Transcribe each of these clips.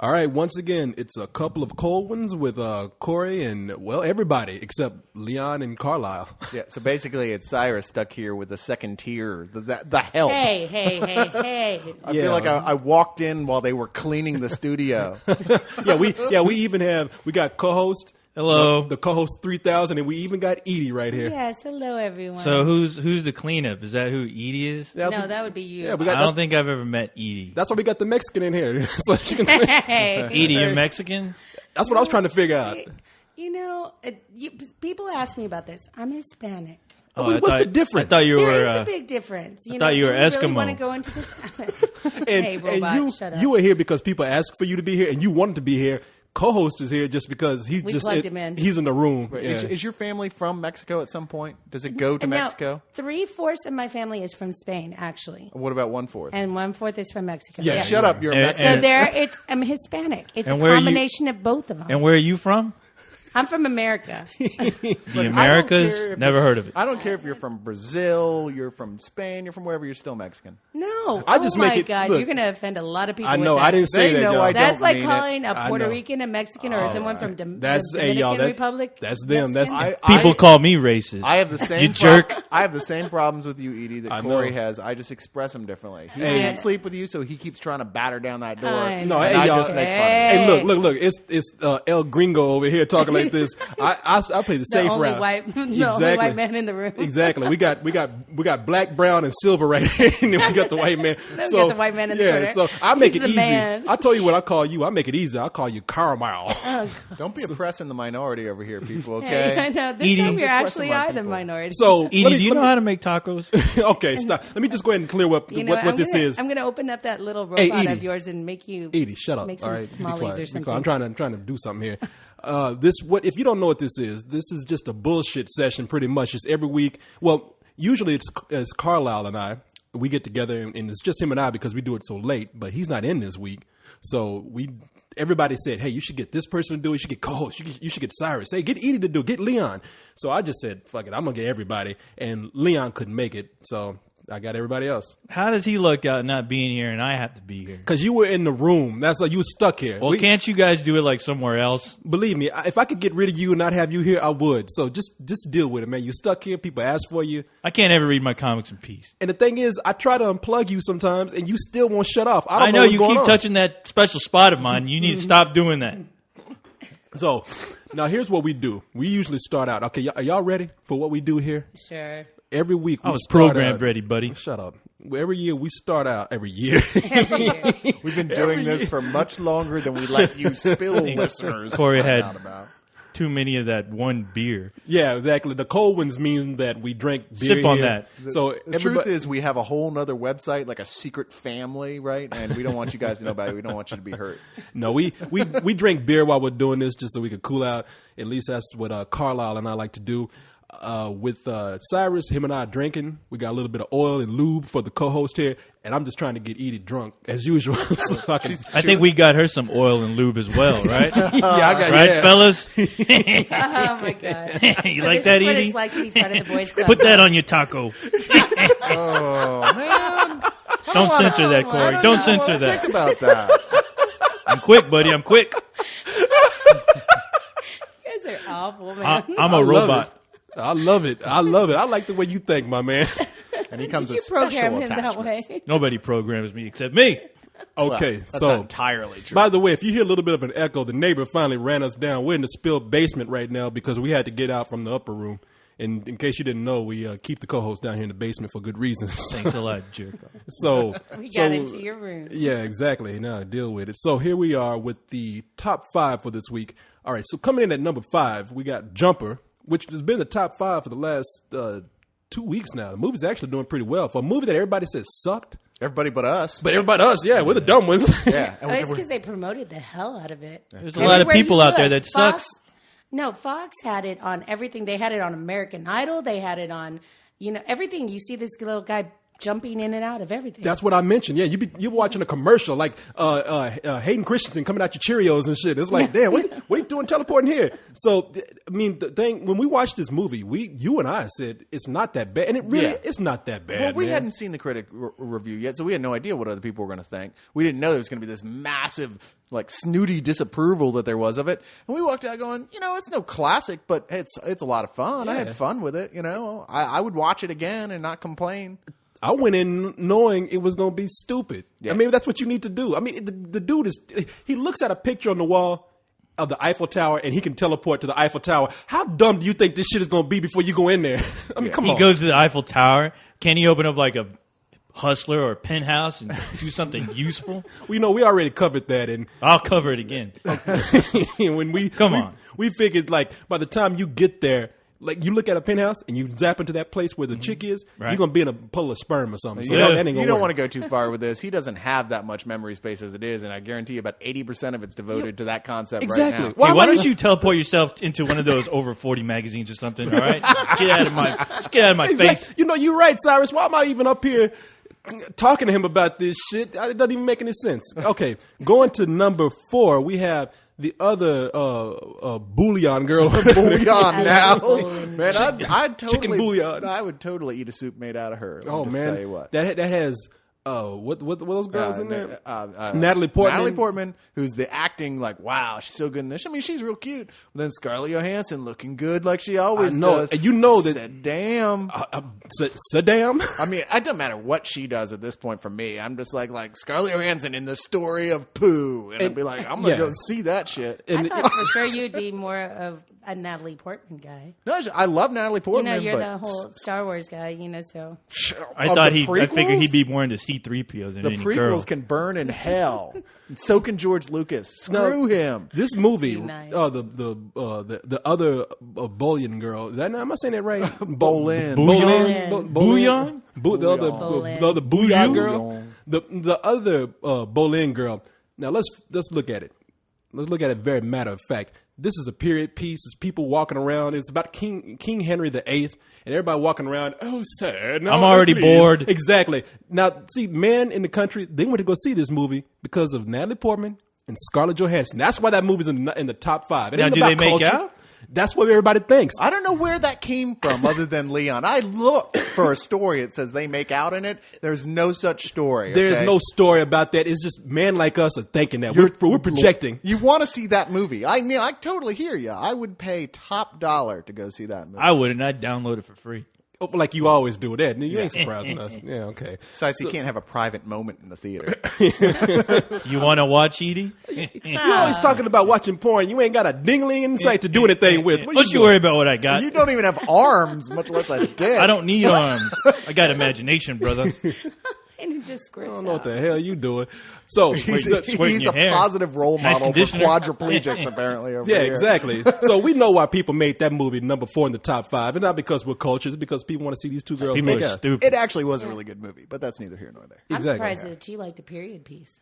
All right, once again, it's a couple of cold ones with Corey and, well, everybody except Leon and Carlisle. Yeah, so basically it's Cyrus stuck here with the second tier, the help. Hey. I feel like I walked in while they were cleaning the studio. we even we got co-host. Hello. The co-host 3000, and we even got Edie right here. Yes, hello everyone. So who's the cleanup? Is that who Edie is? No, that would be you. Yeah, I don't think I've ever met Edie. That's why we got the Mexican in here. So she can Hey. Edie, you're Mexican? That's what I was trying to figure out. You know, people ask me about this. I'm Hispanic. What's the difference? I thought you There were. is a big difference. I thought you were do we Eskimo. Really want to go into this? and, Hey, robot, shut up. you were here because people asked for you to be here, and you wanted to be here. Co-host is here just because We plugged him in. He's in the room. Right. Yeah. Is your family from Mexico at some point? Does it go to Mexico? 3/4 of my family is from Spain, actually, What about 1/4? and 1/4 is from Mexico. Yeah, Shut up, you're a And- Mexican. So I'm Hispanic. It's a And where are you- combination of both of them. And where are you from? I'm from America. The Americas? care if Never heard of it. I don't care if you're from Brazil, you're from Spain, you're from wherever, you're still Mexican. No, I just oh make my it- God, look, you're going to offend a lot of people. I know. With that. I didn't say They that, know y'all. I don't That's like mean it. calling a I Puerto know. Rican a Mexican or someone from the That's Dominican hey, y'all. Republic. That's them. That's Mexican. People call me racist. I have the same You jerk. I have the same problems with you, Edie, that I Corey know. has. I just express them differently. He Hey. can't sleep with you, so he keeps trying to batter down that door. I And know. No, hey, I y'all. just make fun of Hey. him. Hey, look! It's El Gringo over here talking like this. I play the The safe only route. white, the only Exactly. white man in the room. Exactly. We got black, brown, and silver right here, and then we got the white man. Then we got the white man in the corner. So I make He's it the easy. man. I tell you what I call you. I make it easy. I call you caramel. Don't be oppressing the minority over here, people, Hey, I okay? know. This Edie. time we Depressing actually white are the people. minority. So Edie, let me- do you let know me- how to make tacos? Okay, stop. Let me just go ahead and clear up You know, what this is. I'm going to open up that little Hey, robot Edie. of yours and make you Edie, shut up. make All some right, be tamales quiet, or be something. quiet. I'm trying to do something here. If you don't know what this is just a bullshit session. Pretty much, it's every week. Well, usually it's Carlisle and I. We get together and it's just him and I because we do it so late. But he's not in this week, so everybody said, hey, you should get this person to do it. You should get co-host. You should get Cyrus. Hey, get Edie to do it. Get Leon. So I just said, fuck it. I'm going to get everybody. And Leon couldn't make it. So I got everybody else. How does he luck out not being here and I have to be here? Because you were in the room. That's why you were stuck here. Well, can't you guys do it like somewhere else? Believe me, if I could get rid of you and not have you here, I would. So just deal with it, man. You're stuck here. People ask for you. I can't ever read my comics in peace. And the thing is, I try to unplug you sometimes, and you still won't shut off. I don't I know what's you going keep on. touching that special spot of mine. You need to stop doing that. So now here's what we do. We usually start out. Okay, are y'all ready for what we do here? Sure. Every week we I was start programmed out- ready, buddy. Shut up. Every year we start out. Every year. We've been doing this for much longer than we let you spill listeners. Corey find had- out about. Too many of that one beer. Yeah, exactly. The cold ones mean that we drink beer. Sip on here. that. So The truth is, we have a whole nother website, like a secret family, right? And we don't want you guys to know about it. We don't want you to be hurt. No, we drink beer while we're doing this just so we could cool out. At least that's what Carlisle and I like to do. With Cyrus, him and I are drinking. We got a little bit of oil and lube for the co-host here, and I'm just trying to get Edie drunk as usual. So I can, I think we got her some oil and lube as well, right? yeah, I got Right, yeah. fellas? Oh my God. You So like this that, is what Edie? it's like to be part of the boys' club. Put that on your taco. Oh, man. Don't censor that, Corey. I Don't know censor what to that. think about that. I'm quick, buddy. I'm quick. You guys are awful, man. I'm a I love robot. it. I love it. I love it. I like the way you think, my man. And he comes Did with you program special him that attachments. way? Nobody programs me except me. Okay, That's so not entirely true. by the way, if you hear a little bit of an echo, the neighbor finally ran us down. We're in the spilled basement right now because we had to get out from the upper room. And in case you didn't know, we keep the co-host down here in the basement for good reasons. Thanks a lot, jerk. So We so- got into your room. Yeah, exactly. Now deal with it. So here we are with the top 5 for this week. All right, so coming in at number 5, we got Jumper, which has been the top 5 for the last 2 weeks now. The movie's actually doing pretty well for a movie that everybody says sucked. Everybody but us. But everybody else, yeah, we're the dumb ones. Yeah. Oh, it's because they promoted the hell out of it. There's a lot of Everywhere you people out there look. that Fox, sucks. No, Fox had it on everything. They had it on American Idol. They had it on, everything. You see this little guy jumping in and out of everything. That's what I mentioned. Yeah, you're watching a commercial like Hayden Christensen coming out your Cheerios and shit. It's like, damn, what are you doing teleporting here? So, I mean, the thing when we watched this movie, you and I said it's not that bad, and it really it's not that bad. Well, we man. hadn't seen the critic review yet, so we had no idea what other people were going to think. We didn't know there was going to be this massive, like, snooty disapproval that there was of it. And we walked out going, it's no classic, but it's a lot of fun. I had fun with it. I would watch it again and not complain. I went in knowing it was going to be stupid. Yeah. I mean, that's what you need to do. I mean, the dude he looks at a picture on the wall of the Eiffel Tower and he can teleport to the Eiffel Tower. How dumb do you think this shit is going to be before you go in there? I mean, come He on. goes to the Eiffel Tower. Can he open up like a Hustler or a Penthouse and do something useful? We already covered that. And I'll cover it again. when we figured like by the time you get there, like you look at a penthouse and you zap into that place where the chick is, Right. you're going to be in a puddle of sperm or something. So You that ain't gonna don't work. want to go too far with this. He doesn't have that much memory space as it is, and I guarantee you about 80% of it's devoted to that concept Exactly. right now. Why Hey, why am I don't you teleport yourself into one of those over 40 magazines or something? All right, get out of my face. Exactly. You're right, Cyrus. Why am I even up here talking to him about this shit? It doesn't even make any sense. Okay, going to number 4, we have the other bouillon girl. Bouillon now, bouillon. man. I'd totally, Chicken bouillon. I would totally eat a soup made out of her. Oh Just man, tell you what. that has what those girls in there? Natalie Natalie Portman. Natalie Portman, who's the acting like, wow, she's so good in this. I mean, she's real cute. But then Scarlett Johansson looking good like she always I know. does. And you know that- Said, damn. Saddam. I mean, it doesn't matter what she does at this point for me. I'm just like Scarlett Johansson in the story of Pooh. And I'd be like, I'm going to yeah. go see that shit. And I thought for sure you'd be more of a Natalie Portman guy. No, I love Natalie Portman. You're but the whole Star Wars guy, so. I of thought the I figured prequels? he'd be more into C-3PO than The any prequels girl. can burn in hell. And so can George Lucas. Screw him. This movie, Be nice. the other bouillon girl. Am I saying that right? Bolin. Bouillon? Bouillon. The other Bouillon. the other bouillon girl. Bouillon. The other Bolin girl. Now let's look at it. Let's look at it very matter of fact. This is a period piece. It's people walking around. It's about King Henry VIII, and everybody walking around. Oh, sir, no, I'm already please." bored. Exactly. Now, see, men in the country, they went to go see this movie because of Natalie Portman and Scarlett Johansson. That's why that movie's in the top 5. It Now, ain't do about they make culture. out? That's what everybody thinks. I don't know where that came from other than Leon. I looked for a story that says they make out in it. There's no such story. There is okay? no story about that. It's just men like us are thinking that. We're projecting. You want to see that movie. I mean, I totally hear you. I would pay top dollar to go see that movie. I wouldn't. I'd download it for free. Like you always do that. You ain't surprising us. Yeah, okay. Besides, you can't have a private moment in the theater. You want to watch Edie? You're always talking about watching porn. You ain't got a dingling insight to do anything with. What Don't you doing? worry about what I got. You don't even have arms, much less a dick. I don't need arms. I got imagination, brother. And it just squirts I don't know what out. the hell you doing. So He's squirting a your hair. positive role Nice model for conditioner. quadriplegics, apparently. Over yeah, here. exactly. So we know why people made that movie number 4 in the top 5, and not because we're culture. It's because people want to see these two girls People make are out. stupid. It actually was a really good movie, but that's neither here nor there. I'm Exactly. surprised that you liked a period piece.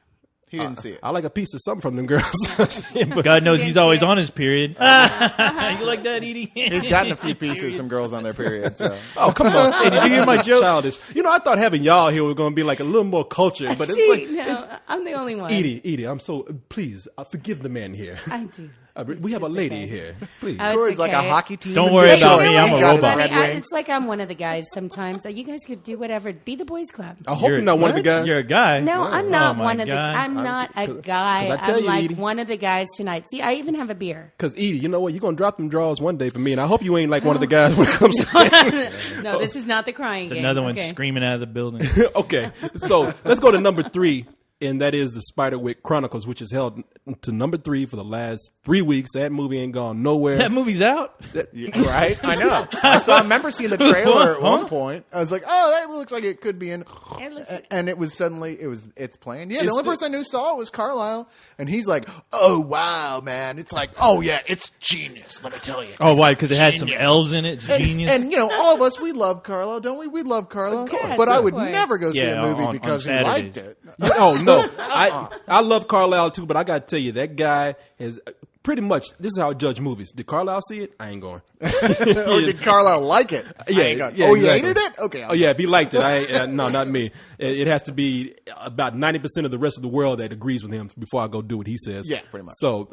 He didn't see it. I like a piece of something from them girls. But God knows he's always Yeah. on his period. you like that, Edie? He's gotten a few pieces from girls on their period. So. oh, come on. Hey, did you hear my joke? Childish. I thought having y'all here was going to be like a little more culture, but it's See, like, no, I'm the only one. Edie, I'm so, please, forgive the man here. I do. We have a It's lady okay. here. Please. Oh, Corey's it's like a okay. hockey team. Don't in worry Detroit. about me, I'm He's a got his robot. Red Wings. It's like I'm one of the guys sometimes. You guys could do whatever. Be the boys club. I hope you're not one of the what? guys. You're a guy. No, I'm not Oh, my one of the. God. I'm not a guy. 'cause I tell I'm you, like Edie. one of the guys tonight. See, I even have a beer. Because Edie, you know what? You're going to drop them draws one day for me, and I hope you ain't like one of the guys when it comes to No, this is not the crying game. Another one Okay. screaming out of the building. Okay, so let's go to number 3, and that is the Spiderwick Chronicles, which is held to number 3 for the last 3 weeks. That movie ain't gone nowhere. That movie's out. Right? I know. I remember seeing the trailer at one point. I was like, oh, that looks like it could be in. It looks- And it was suddenly, it's playing. Yeah, the It's only the- person I knew saw it was Carlisle. And he's like, oh, wow, man. It's like, oh, yeah, it's genius, let me tell you. Oh, why? Because it had some elves in it. It's genius. And, all of us, we love Carlisle, don't we? We love Carlisle. course, but I of would course. never go see Yeah, a movie on because he Saturdays. liked it. Oh no, I love Carlisle too, but I got to tell you, that guy has pretty much, this is how I judge movies. Did Carlisle see it? I ain't going. Or did Carlisle like it? I ain't going. Oh, he hated it? Okay. Oh yeah, if he liked it, no, not me. It has to be about 90% of the rest of the world that agrees with him before I go do what he says. Yeah, pretty much. So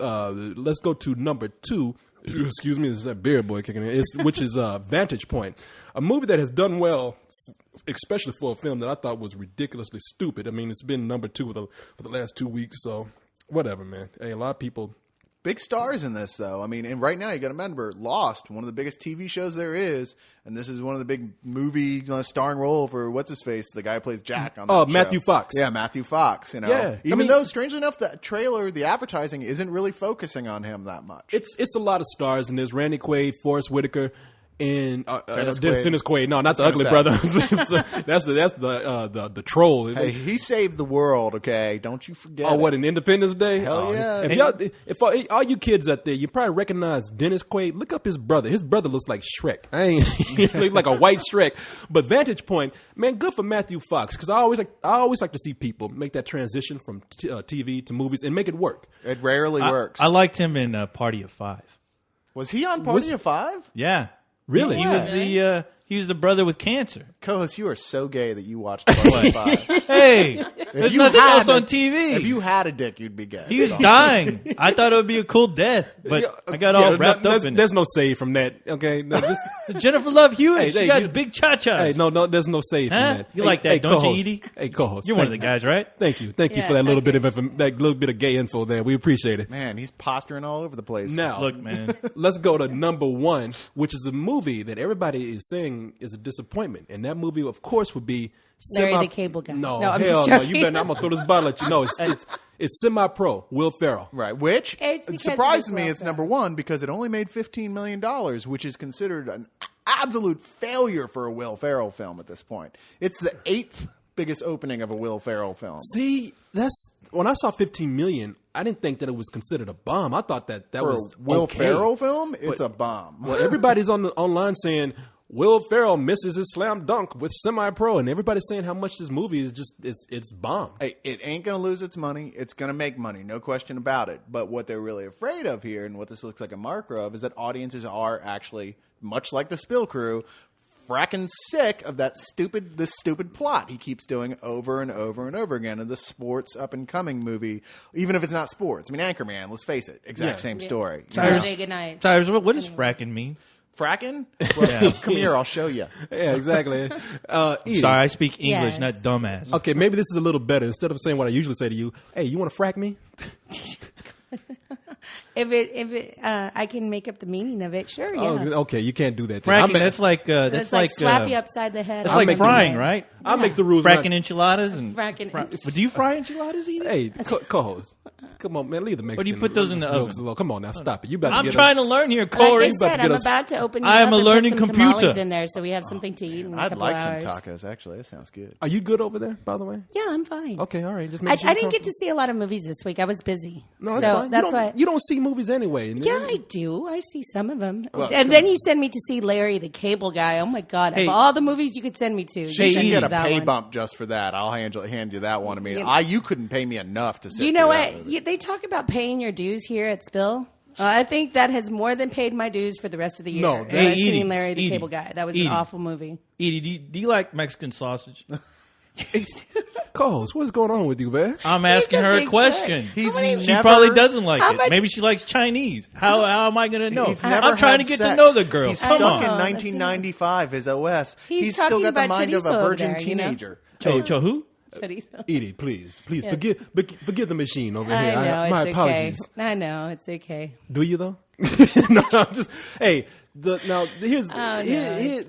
let's go to number 2. Excuse me, this is that beer boy kicking in. Which is Vantage Point, a movie that has done well, especially for a film that I thought was ridiculously stupid. I mean, it's been number 2 for the last 2 weeks, so whatever, man. Hey, a lot of people. Big stars in this, though. I mean, and right now you got to remember, Lost, one of the biggest TV shows there is, and this is one of the big movie starring role for what's his face, the guy who plays Jack on that show. Matthew Fox. Yeah, Matthew Fox. Yeah, even though strangely enough, the trailer, the advertising isn't really focusing on him that much. It's a lot of stars, and there's Randy Quaid, Forrest Whitaker, and Dennis Quaid. No, not the Ugly Brother. That's the troll. Hey, he saved the world. Okay, don't you forget. Oh, what, an Independence Day? Hell yeah! If all you kids out there, you probably recognize Dennis Quaid. Look up his brother. His brother looks like Shrek. He looks like a white Shrek. But Vantage Point, man, good for Matthew Fox, because I always like to see people make that transition from TV to movies and make it work. It rarely works. I liked him in Party of Five. Was he on Party of Five? Yeah. Really? He was the brother with cancer. Co-host, you are so gay that you watched Party of Five. Hey, there's nothing else on TV. If you had a dick, you'd be gay. He was dying. I thought it would be a cool death, but I got all wrapped up in it. There's no save from that. Okay, no, Jennifer Love Hewitt. She got the big cha-chas. Hey, no, there's no save from that. You like that, don't you, Edie? Hey, co-host, you're one of the guys, right? Thank you for that little bit of gay info there. We appreciate it. Man, he's posturing all over the place. Now, look, man, let's go to number 1, which is a movie that everybody is saying is a disappointment, and that movie, of course, would be Larry the Cable Guy. No, I'm hell just no. joking. You better. I'm gonna throw this bottle at you. No, it's Semi-Pro. Will Ferrell. Right, which It's because surprises of me. Will It's Ferrell. number 1 because it only made $15 million, which is considered an absolute failure for a Will Ferrell film at this point. It's the 8th biggest opening of a Will Ferrell film. See, that's when I saw 15 million. I didn't think that it was considered a bomb. I thought that For was a Will okay. Ferrell film, it's a bomb. Well, everybody's online saying Will Ferrell misses his slam dunk with Semi-Pro, and everybody's saying how much this movie is just it's bomb. Hey, it ain't going to lose its money. It's going to make money, no question about it. But what they're really afraid of here, and what this looks like a marker of, is that audiences are actually, much like the Spill Crew, fracking sick of this stupid plot he keeps doing over and over and over again in the sports up-and-coming movie, even if it's not sports. I mean, Anchorman, let's face it, exact same story. Saturday, good night. Tyrus, what does fracking mean? Fracking? Well, come here, I'll show you. Yeah, exactly. Edie. Sorry, I speak English, Yes. not dumbass. Okay, maybe this is a little better. Instead of saying what I usually say to you, hey, you want to frack me? If I can make up the meaning of it, sure, yeah. Oh, okay, you can't do that. Fracking, that's like That's like slap you upside the head. That's or like something. frying, right? I'll make the rules. Fracking enchiladas and Fracking. But do you fry enchiladas, Edie? Hey, co-host, come on, man, leave the Mexican. Or do you put those in the jokes oven? alone. Come on now, stop it. You better I'm get trying to learn here, Like Corey. I said, I'm us- about to open. I am up a and learning put some computer. tamales in there, so we have something to eat in a I'd couple like hours. some tacos, actually. That sounds good. Are you good over there, by the way? Yeah, I'm fine. Okay, all right. Just I make sure you're didn't get to comfortable. see a lot of movies this week. I was busy. No, that's so fine. that's why. You don't see movies anyway. Yeah, I do. I see some of them. Well, and then you send me to see Larry the Cable Guy. Oh my God! Hey. Of all the movies you could send me to, She you should send me get to a that pay one. bump just for that. I'll hand you that one. I mean, Yeah. you couldn't pay me enough to sit You know through that what? movie. They talk about paying your dues here at Spill. I think that has more than paid my dues for the rest of the year. No, And hey, I've Edie, seen Larry the Edie, Cable Guy. That was Edie. an awful movie. Edie, do you like Mexican sausage? Co-host, what's going on with you, man? I'm asking her a big question. boy. How many- She never- probably doesn't like How it. much- Maybe she likes Chinese. How am I going to know? He's never I'm trying to had get sex. to know the girl. He's Come stuck on. in Oh, 1995, his OS. He's still talking got the about mind of a chorizo over virgin there, you know? teenager. Cho who? That's what he said. Edie, please Yes. forgive the machine over I here. know, My it's apologies. okay. I know, it's okay. Do you though? No, I'm just. Hey, here's no, here, it's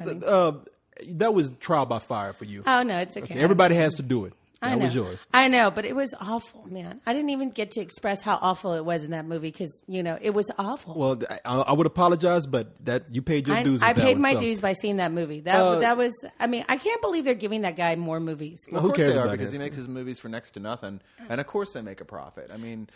that was trial by fire for you. Oh, no, it's okay. Everybody has to do it. I That know. was yours. I know, but it was awful, man. I didn't even get to express how awful it was in that movie because, it was awful. Well, I would apologize, but that you paid your dues. I with that paid one, my so. dues by seeing that movie. That was, I mean, I can't believe they're giving that guy more movies. Well, Who of course cares they are about because him? he makes his movies for next to nothing, and of course they make a profit. I mean,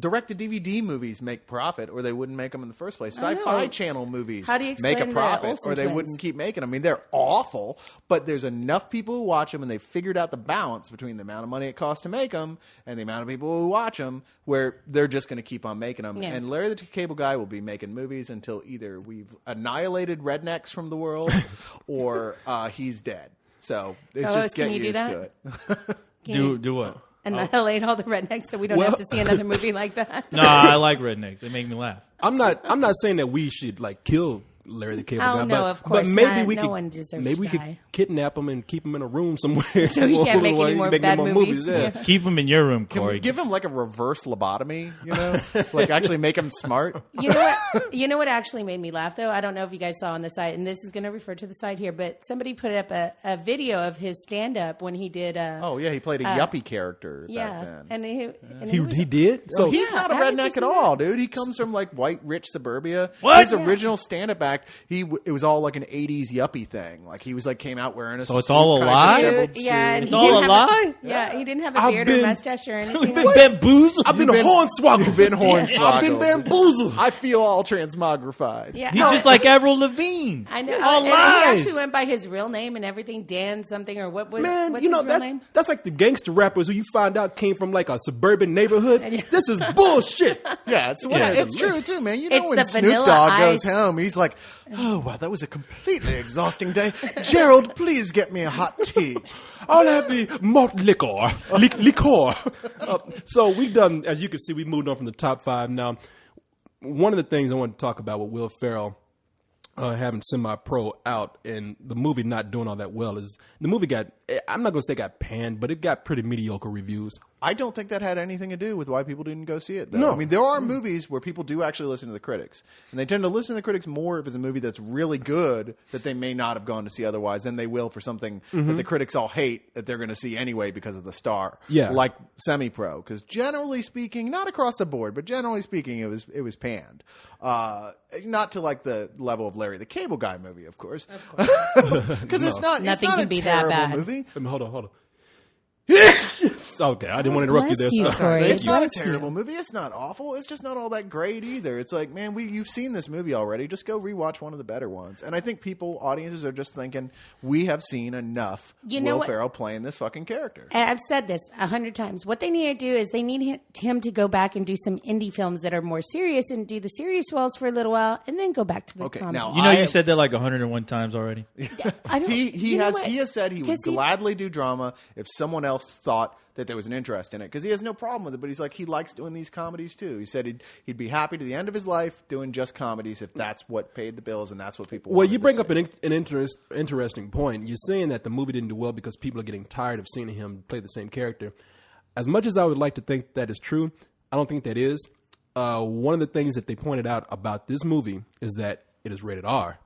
direct-to-DVD movies make profit, or they wouldn't make them in the first place. I know. Sci-fi channel movies How do you make a explain the profit, Olsen or they twins? wouldn't keep making them. I mean, they're awful, but there's enough people who watch them, and they figured out the balance balance between the amount of money it costs to make them and the amount of people who watch them, where they're just going to keep on making them. Yeah. And Larry the Cable Guy will be making movies until either we've annihilated rednecks from the world or he's dead. So it's Oh, just can get you do used that? to it. Can you Do what? annihilate all the rednecks so we don't Well- have to see another movie like that? No, I like rednecks. They make me laugh. I'm not saying that we should like kill Larry the Cable Oh, Guy, no, but, of course but maybe not. we No could one deserves maybe to we could die. kidnap him and keep him in a room somewhere So he can't make while any he more make bad no movies. Yeah. Yeah. Keep them in your room, Can Corey. we give him like a reverse lobotomy? You know, like actually make him smart. You know what? You know what actually made me laugh though? I don't know if you guys saw on the site, and this is going to refer to the site here, but somebody put up a video of his stand up when he did. Oh yeah, he played a yuppie character back yeah, then. and He was, did. So He's Yeah, not a haven't you redneck at seen all, dude. He comes from like white, rich suburbia. What? His original stand-up act, it was all like an '80s yuppie thing. Like he was like came out wearing a. So it's suit, all a kinda lie? disheveled yeah, and suit. It's all didn't a have lie? Yeah, he didn't have a I've beard or been- mustache or anything. You've like been bamboozled. I've been You've been- hornswoggled. You've been hornswoggled. I've been bamboozled. I feel all transmogrified. Yeah, He's oh, just like Avril Lavigne. I know. It's all And he lies. actually went by his real name and everything, Dan something or what was Man, what's you know his real that's name? that's like the gangster rappers who you find out came from like a suburban neighborhood. This is bullshit. Yeah, it's, it's true too, man. You know It's when the Snoop Vanilla Dogg Ice. goes home, he's like, "Oh wow, that was a completely exhausting day. Gerald, please get me a hot tea." I'll have the malt liquor. Liquor. So we've done, as you can see, we've moved on from the top 5 now. One of the things I want to talk about with Will Ferrell having Semi-Pro out and the movie not doing all that well is the movie got, I'm not going to say got panned, but it got pretty mediocre reviews. I don't think that had anything to do with why people didn't go see it, though. No. I mean, there are movies where people do actually listen to the critics. And they tend to listen to the critics more if it's a movie that's really good that they may not have gone to see otherwise than they will for something that the critics all hate that they're going to see anyway because of the star. Yeah. Like Semi-Pro. Because generally speaking, not across the board, but generally speaking, it was panned. Not to like the level of Larry the Cable Guy movie, of course. Because it's not Nothing a can be that terrible bad. movie. Hold on. Okay, I didn't want to interrupt you there. Bless you, So. Corey. It's not a Bless you. terrible movie. It's not awful. It's just not all that great either. It's like, man, you've seen this movie already. Just go rewatch one of the better ones. And I think audiences are just thinking, we have seen enough You know Will what? Ferrell playing this fucking character. I've said this 100 times. What they need to do is they need him to go back and do some indie films that are more serious and do the serious roles for a little while and then go back to the Okay, comedy. now You know, I- you said that like 101 times already. I don't, He you know has what? he has said he would 'Cause he- gladly do drama if someone else thought that there was an interest in it, because he has no problem with it. But he's like, he likes doing these comedies too. He said he'd be happy to the end of his life doing just comedies if that's what paid the bills and that's what people. Well, wanted you to bring see. up an interesting point. You're saying that the movie didn't do well because people are getting tired of seeing him play the same character. As much as I would like to think that is true, I don't think that is. One of the things that they pointed out about this movie is that it is rated R.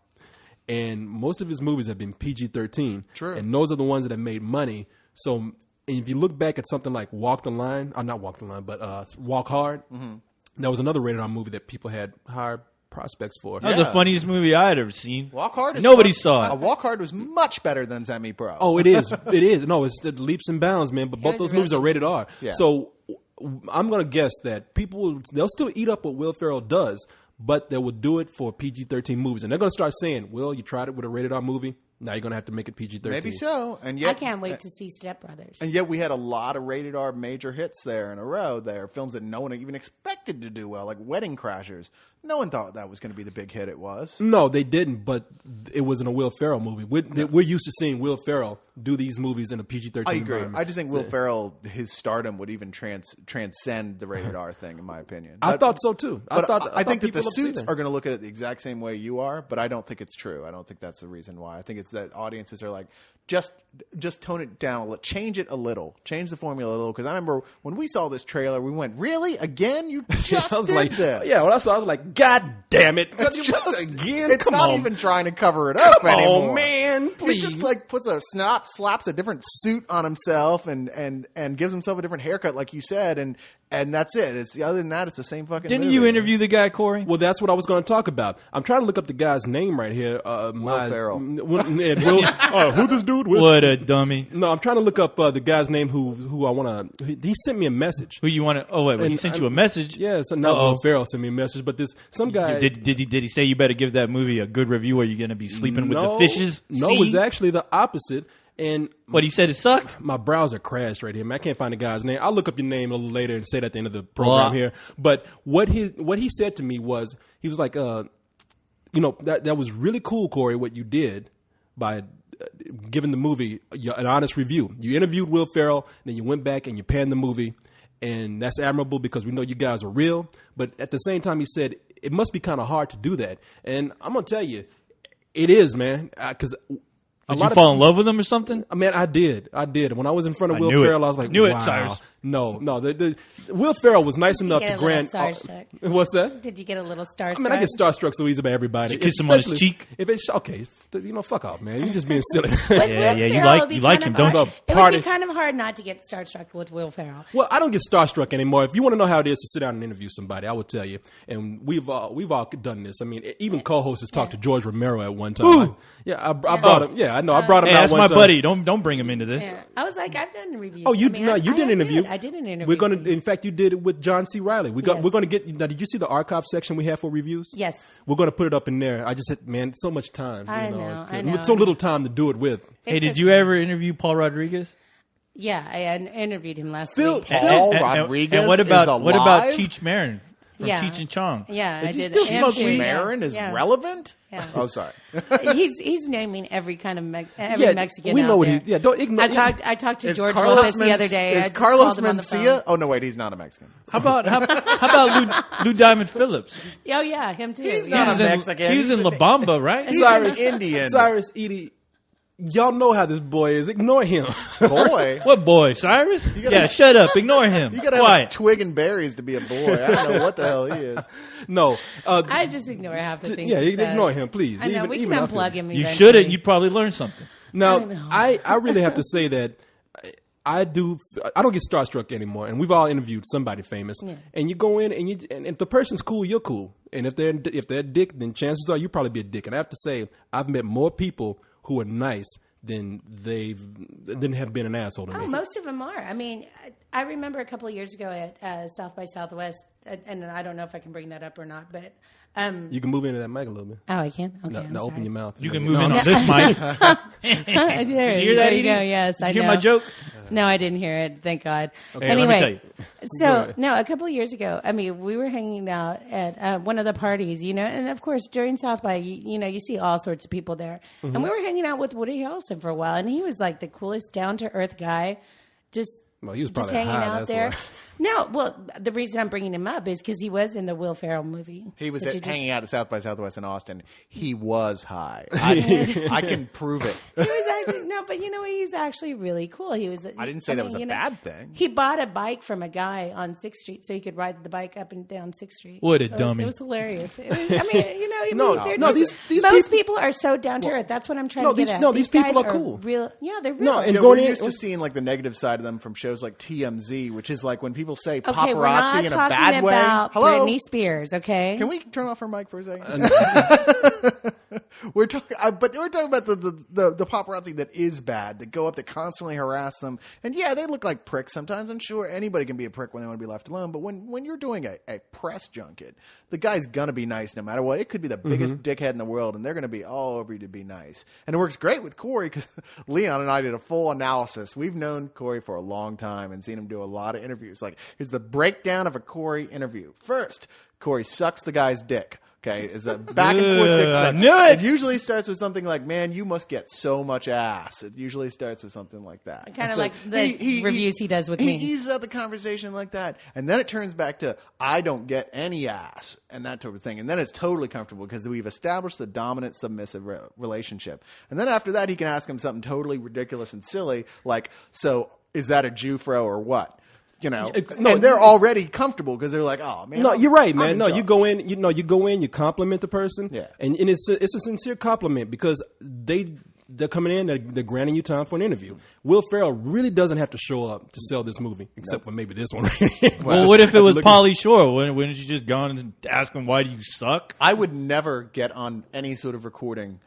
And most of his movies have been PG-13. True. And those are the ones that have made money. So if you look back at something like Walk the Line, not Walk the Line, but Walk Hard, that was another rated R movie that people had higher prospects for. That was the Yeah. funniest movie I had ever seen. Walk Hard. Nobody saw it. Walk Hard was much better than Semi-Pro. Oh, it is. It is. No, it's the leaps and bounds, man. But both Here's those a movies real are rated R. Yeah. So I'm going to guess that they'll still eat up what Will Ferrell does, but they will do it for PG-13 movies. And they're going to start saying, Will, you tried it with a rated R movie. Now you're going to have to make it PG-13. Maybe so. And yet, I can't wait to see Step Brothers. And yet we had a lot of rated R major hits there in a row there. Films that no one even expected to do well, like Wedding Crashers. No one thought that was going to be the big hit it was. No, they didn't, but it wasn't a Will Ferrell movie. We're used to seeing Will Ferrell do these movies in a PG-13 I agree. environment. I just think Will Ferrell, his stardom would even transcend the rated R thing, in my opinion. I thought so, too. But I thought think that the people loved seeing suits that. are going to look at it the exact same way you are, but I don't think it's true. I don't think that's the reason why. I think it's that audiences are like, just tone it down, change it a little, change the formula a little. Because I remember when we saw this trailer, we went, "Really? Again? You just I was did like, this?" yeah, when I saw it, I was like, God damn it. It's just again? It's Come not on. even trying to cover it up anymore. Oh, man, please. He just like puts slaps a different suit on himself and gives himself a different haircut, like you said, and that's it. It's other than that, it's the same fucking. Didn't movie. you interview the guy, Corey? Well, that's what I was going to talk about. I'm trying to look up the guy's name right here. Will Ferrell. Who this dude? Will? What a dummy. No, I'm trying to look up the guy's name who I want to. He sent me a message. Who you want to? Oh wait, he And sent you a message. Yeah, so not Uh-oh. Will Ferrell sent me a message, but some guy. Did he say you better give that movie a good review or you're going to be sleeping with the fishes? No, See? it was actually the opposite. And What he said it sucked. my browser crashed right here, man. I can't find the guy's name. I'll look up your name a little later and say it at the end of the program here. But what he said to me was, he was like, that was really cool, Corey, what you did by giving the movie an honest review. You interviewed Will Ferrell, then you went back and you panned the movie, and that's admirable because we know you guys are real. But at the same time, he said it must be kind of hard to do that, and I'm gonna tell you, it is, man. Because Did you fall in love with him or something? Man, I did. When I was in front of Will knew it. Ferrell, I was like, Knew it, wow. Cyrus. No. The Will Ferrell was nice enough get to a grant. little starstruck? What's that? Did you get a little starstruck? I mean, I get starstruck so easy by everybody. Did you kiss him on his Especially cheek? If it's okay, fuck off, man. You're just being silly. Yeah, you like him, don't you? It would Party. be kind of hard not to get starstruck with Will Ferrell. Well, I don't get starstruck anymore. If you want to know how it is to sit down and interview somebody, I will tell you. And we've all done this. I mean, even co-hosts has talked to George Romero at one time. Who? I brought him. Yeah, I know. I brought him Hey, out that's one my time. buddy. Don't bring him into this. Yeah. I was like, I've done reviews. Oh, you I mean, you did an interview. I did an interview. We're gonna. In fact, you did it with John C. Reilly. We're Yes. gonna get. Now, did you see the archive section we have for reviews? Yes. We're gonna put it up in there. I just said, man, so much time. I know. With so little time to do it with. Hey, did It's you okay. ever interview Paul Rodriguez? Yeah, I interviewed him last Phil- week. Paul And Rodriguez And what is about alive? Cheech Marin from Yeah. Cheech and Chong? Yeah, I Is he did. still And smoking Cheech weed? Marin is Yeah. relevant? Yeah. Oh, sorry. he's naming every kind of every Yeah, Mexican. we know out what there. he. Yeah, don't ignore. I talked to Is George Carlos Lopez the other day. I Is just Carlos called him on the phone. Mencia? Oh, no, wait, he's not a Mexican. How about Lou Diamond Phillips? Oh yeah, him too. He's yeah. not He was Mexican. He was He's in an- La Bamba, right? He's Cyrus, an Indian. Cyrus, Edie, y'all know how this boy is. Ignore him. Boy. What boy, Cyrus? gotta- Yeah, shut up. Ignore him. You gotta have a Quiet. twig and berries to be a boy. I don't know what the hell he is. No. I just ignore half the things. yeah, he says. ignore him, please. I know Even- we even can after- unplug him. You eventually. should have. You probably learned something. Now, I know. I really have to say that I don't get starstruck anymore, and we've all interviewed somebody famous. Yeah. And you go in, and if the person's cool, you're cool. And if they're a dick, then chances are you probably be a dick. And I have to say, I've met more people who are nice than have been an asshole to me. Oh, most of them are. I mean, I remember a couple of years ago at South by Southwest, and I don't know if I can bring that up or not, but You can move into that mic a little bit. oh, I can. Okay, Now, I'm now sorry. open your mouth. You can move in on this mic. There, Did you hear that, you Edie? go. Yes, I Did you know. hear my joke? No, I didn't hear it. Thank God. Okay, let me tell you. Go So ahead. no, a couple of years ago, I mean, we were hanging out at one of the parties, and of course during South by, you see all sorts of people there, Mm-hmm. and we were hanging out with Woody Harrelson for a while, and he was like the coolest, down to earth guy, just. Well, he was just probably hanging high, out that's there. why. No, well, the reason I'm bringing him up is because he was in the Will Ferrell movie. He was that you just- hanging out at South by Southwest in Austin. He was high. I can prove it. He was actually but he's actually really cool. He was. I didn't say that was a bad thing. He bought a bike from a guy on 6th Street so he could ride the bike up and down 6th Street. What a It was- dummy. It was hilarious. It was, I mean, No, they're no, just- these most people- people are so down to earth. That's what I'm trying No, to get these- at. no, these people guys are cool. Real, yeah, they're real. No, and Yeah, going we're in- used to seeing like the negative side of them from shows like TMZ, which is like when people say okay, paparazzi we're not in a talking bad way. about Hello, Britney Spears. Okay, can we turn off her mic for a second? We're talking, but we're talking about the paparazzi that is bad, that go up, that constantly harass them, and yeah, they look like pricks sometimes. I'm sure anybody can be a prick when they want to be left alone, but when you're doing a press junket, the guy's gonna be nice no matter what. It could be the biggest dickhead in the world, and they're gonna be all over you to be nice. And it works great with Corey because Leon and I did a full analysis. We've known Corey for a long time and seen him do a lot of interviews. Like, here's the breakdown of a Corey interview. First, Corey sucks the guy's dick. Okay, is a back and forth dick I suck. knew it. It usually starts with something like, "Man, you must get so much ass." It usually starts with something like that. Kind of It's like the reviews he does with me. He eases out the conversation like that, and then it turns back to, "I don't get any ass," and that type of thing. And then it's totally comfortable because we've established the dominant submissive relationship. And then after that, he can ask him something totally ridiculous and silly, like, "So is that a Jufro or what?" No, and they're already comfortable because they're like, "Oh man, No, I'm- you're right, I'm man. in No, you charge." go in, you compliment the person, Yeah. and it's a sincere compliment because they're coming in, they're granting you time for an interview. Will Ferrell really doesn't have to show up to sell this movie, except for maybe this one. Well, what if it was Look- Pauly Shore? Wouldn't you just gone and ask him, why do you suck? I would never get on any sort of recording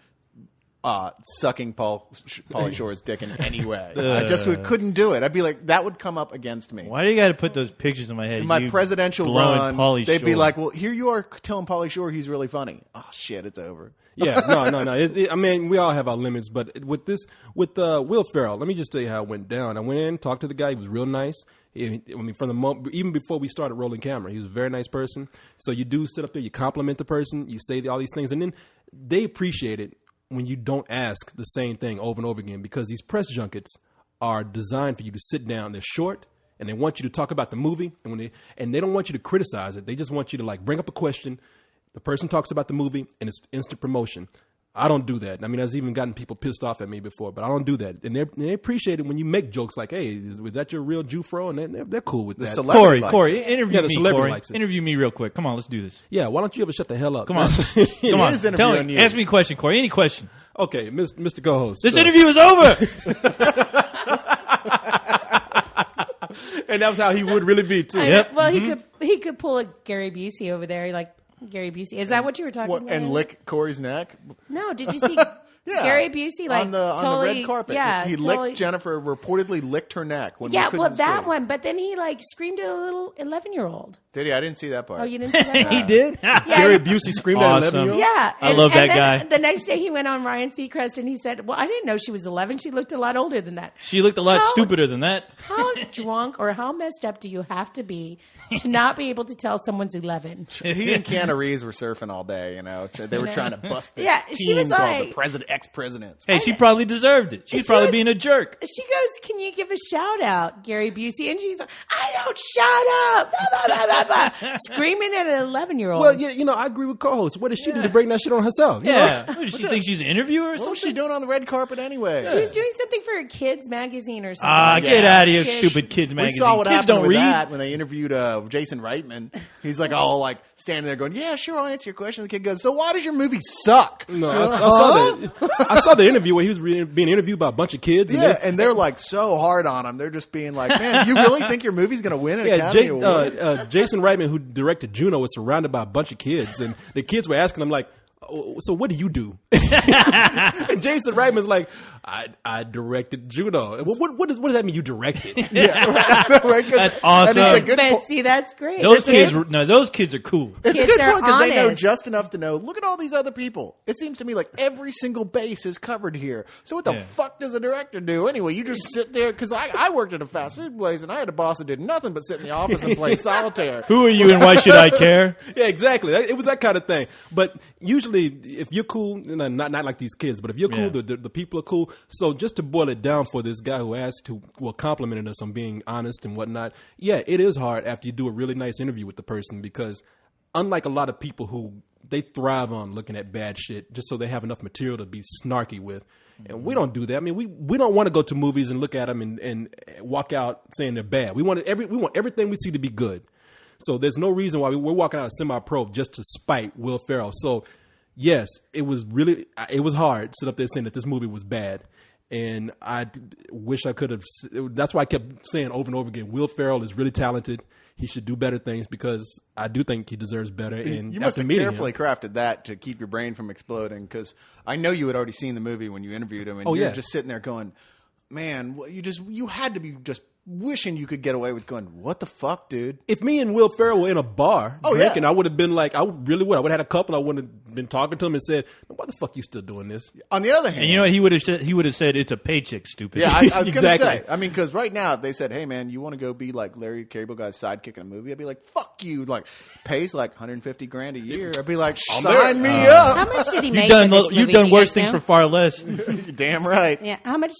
sucking Pauly Shore's dick in any way. I just couldn't do it. I'd be like, that would come up against me. Why do you got to put those pictures in my head? In my You presidential blowing run, Pauly they'd be Shore. like, well, here you are telling Pauly Shore he's really funny. Oh, shit, it's over. Yeah, no. I mean, we all have our limits, but with Will Ferrell, let me just tell you how it went down. I went in, talked to the guy. He was real nice. I mean, from the moment, even before we started rolling camera, he was a very nice person. So you do sit up there, you compliment the person, you say all these things, and then they appreciate it when you don't ask the same thing over and over again, because these press junkets are designed for you to sit down. They're short, and they want you to talk about the movie, and they don't want you to criticize it. They just want you to like bring up a question. The person talks about the movie, and it's instant promotion. I don't do that. I mean, I've even gotten people pissed off at me before, but I don't do that. And they appreciate it when you make jokes like, "Hey, was that your real Jew fro?" And they're cool with that. celebrity likes Corey, it. interview Yeah, the me, celebrity Corey. likes it. Interview me real quick. Come on, let's do this. Yeah, why don't you ever shut the hell up? Come on. Come on. is Tell interviewing me. you. Ask me a question, Corey. Any question. Okay, Mr. Co-host. This so- interview is over. and that was how he would really be too. Yep. Well, he could pull a Gary Busey over there, like Gary Busey. Is that what you were talking about? And lick Corey's neck? No, did you see Yeah. Gary Busey like on the totally, red carpet. Yeah, he totally, licked Jennifer, reportedly licked her neck. When we Yeah, couldn't well, that see. one. But then he like screamed at a little 11-year-old. Did he? I didn't see that part. Oh, you didn't see that? He did. Gary Busey screamed at Awesome. 11-year-old. Yeah, I love that then guy. The next day he went on Ryan Seacrest and he said, "Well, I didn't know she was 11. She looked a lot older than that." She looked a lot How- stupider than that. How drunk or how messed up do you have to be to not be able to tell someone's 11? He and Keanu Reeves were surfing all day. You know, they were trying to bust this Yeah, she team was called like- the ex-presidents. Hey, she probably deserved it. She's She probably was- being a jerk. She goes, "Can you give a shout out, Gary Busey?" And she's like, "I don't shout out," blah, blah, blah, blah, blah, screaming at an 11-year-old. Well, yeah, I agree with co-host. What does she do to bring that shit on herself? You know? Yeah. What, does she think she's an interviewer or What something? was she doing on the red carpet anyway? she was doing something for a kids magazine or something. Ah, like get that. out of here, Kids- stupid kids We magazine. saw what Kids happened don't with read. that when they interviewed Jason Reitman. He's like all like standing there going, "Yeah, sure, I'll answer your question." The kid goes, "So why does your movie suck?" No, I saw that. I saw the interview where he was being interviewed by a bunch of kids. Yeah, and they're like so hard on him. They're just being like, "Man, you really think your movie's going to win an Academy Award?" Jason Reitman, who directed Juno, was surrounded by a bunch of kids, and the kids were asking him like, "Oh, so what do you do?" And Jason Reitman's like, "I directed Juno." What does that mean? You directed? Yeah, right. Right, 'cause- That's awesome. And it's a good But see, that's great. Those The kids, those kids are cool. It's a Kids good are point because they know honest. just enough to know. Look at all these other people. It seems to me like every single base is covered here. So what the Yeah. fuck does a director do anyway? You just sit there because I worked at a fast food place and I had a boss that did nothing but sit in the office and play solitaire. Who are you and why should I care? Yeah, exactly. It was that kind of thing. But usually, if you're cool, not like these kids, but if you're cool, Yeah. the people are cool. So just to boil it down for this guy who complimented us on being honest and whatnot, yeah, it is hard after you do a really nice interview with the person, because unlike a lot of people who they thrive on looking at bad shit just so they have enough material to be snarky with. And we don't do that. I mean, we don't want to go to movies and look at them and walk out saying they're bad. We want everything we see to be good. So there's no reason why we're walking out of Semi-Pro just to spite Will Ferrell. So yes, it was hard to sit up there saying that this movie was bad. And I wish I could have. That's why I kept saying over and over again, Will Ferrell is really talented. He should do better things, because I do think he deserves better. And You must after have meeting carefully him, crafted that to keep your brain from exploding, because I know you had already seen the movie when you interviewed him, and Oh, you're yeah. just sitting there going, "Man, you had to be just wishing you could get away with going, what the fuck, dude?" if me and Will Ferrell were in a bar Oh, drinking, yeah. I would have been like, I really would. I would have had a couple. I would have been talking to him and said, "Why the fuck you still doing this?" On the other hand, And you know what he would have said? He would have said, "It's a paycheck, stupid." yeah, I was going to Exactly. say. I mean, because right now they said, "Hey, man, you want to go be like Larry Cable Guy's sidekick in a movie?" I'd be like, "Fuck you!" Like, pays like $150,000 a year. I'd be like, "Sign me How up!" much did he You've make done for this movie? you've Do done you worse guys things know? for far less. You're damn right. Yeah, how much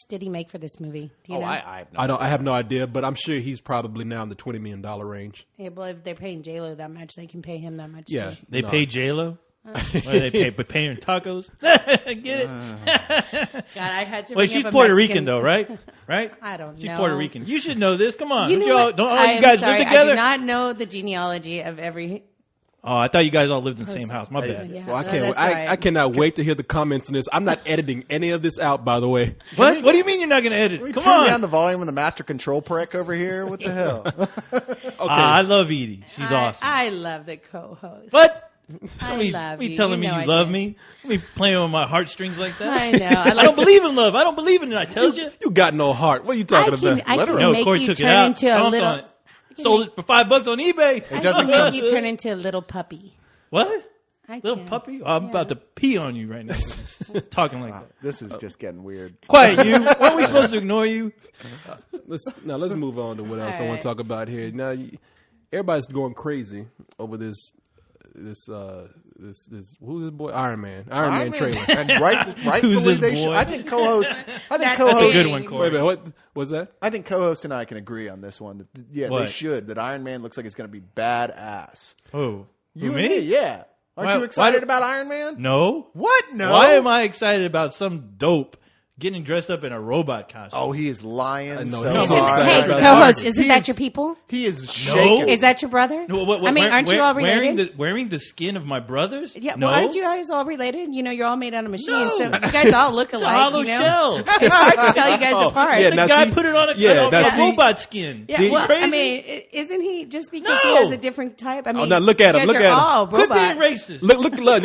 did he make for this movie? Do you know? I have no I have no idea, but I'm sure he's probably now in the $20 million range. Yeah, well, if they're paying J-Lo that much, they can pay him that much. Yeah, too. They no. pay J Lo. What do they pay? But paying tacos? Get it? God, I had to. Wait, bring she's up a Puerto Mexican- Rican though, right? Right? I don't She's know. Puerto Rican. You should know this. Come on. You Don't know you all, what? don't all I you am guys sorry, live together? I do not know the genealogy of every. Oh, I thought you guys all lived in the same house. My bad. Yeah, Well, I no, can't. that's I right. cannot wait to hear the comments on this. I'm not editing any of this out, by the way. What? What do you mean you're not going to edit? We Come turn on. down the volume of the master control prick over here. What the hell? Okay. I love Edie. She's awesome. I love the co-host. What? I love me you. telling You me know you I love do. me. Me playing with my heartstrings like that. I know. I don't believe in love. I don't believe in it. I tells you. You got no heart. What are you talking about? I can No, make Corey you took it turn out. into a Stomped little. on it. Sold it for $5 on eBay. I doesn't can come- make you turn into a little puppy. What? I Little can. puppy? Oh, I'm about to pee on you right now. Talking like that. This is just getting weird. Quiet, you. Weren't we supposed to ignore you? Let's move on to what else I All want right. to talk about here. Now, everybody's going crazy over this who's this boy? Iron Man trailer. And rightfully Who's this they should. boy? I think co-host. That's That's a Hey. good one, Wait a Corey. minute, what was that? I think co-host and I can agree on this one. Yeah, they What? should. That Iron Man looks like it's going to be badass. Oh. You Who, and me, yeah. Aren't Why- you excited why- about Iron Man? No. What? No. Why am I excited about some dope getting dressed up in a robot costume? Oh, he is lying know. so Come Isn't- on. hard. hey, Right. co-host, isn't He that is- your people? He is shaking. Is that your brother? No, what, I mean, aren't you all wearing related? wearing the skin of my brothers? Yeah, no. well, aren't you guys all related? You know, you're all made out of machines, No. so you guys all look It's a alike. hollow You know? shell. It's hard to tell you guys apart. yeah, The now guy see- put it on a, yeah, on now a see- robot skin. Yeah, See- well, Crazy? I mean, isn't he just because he No. has a different type? I mean, now look at him, you look guys at are him. all Quit being robots. racist.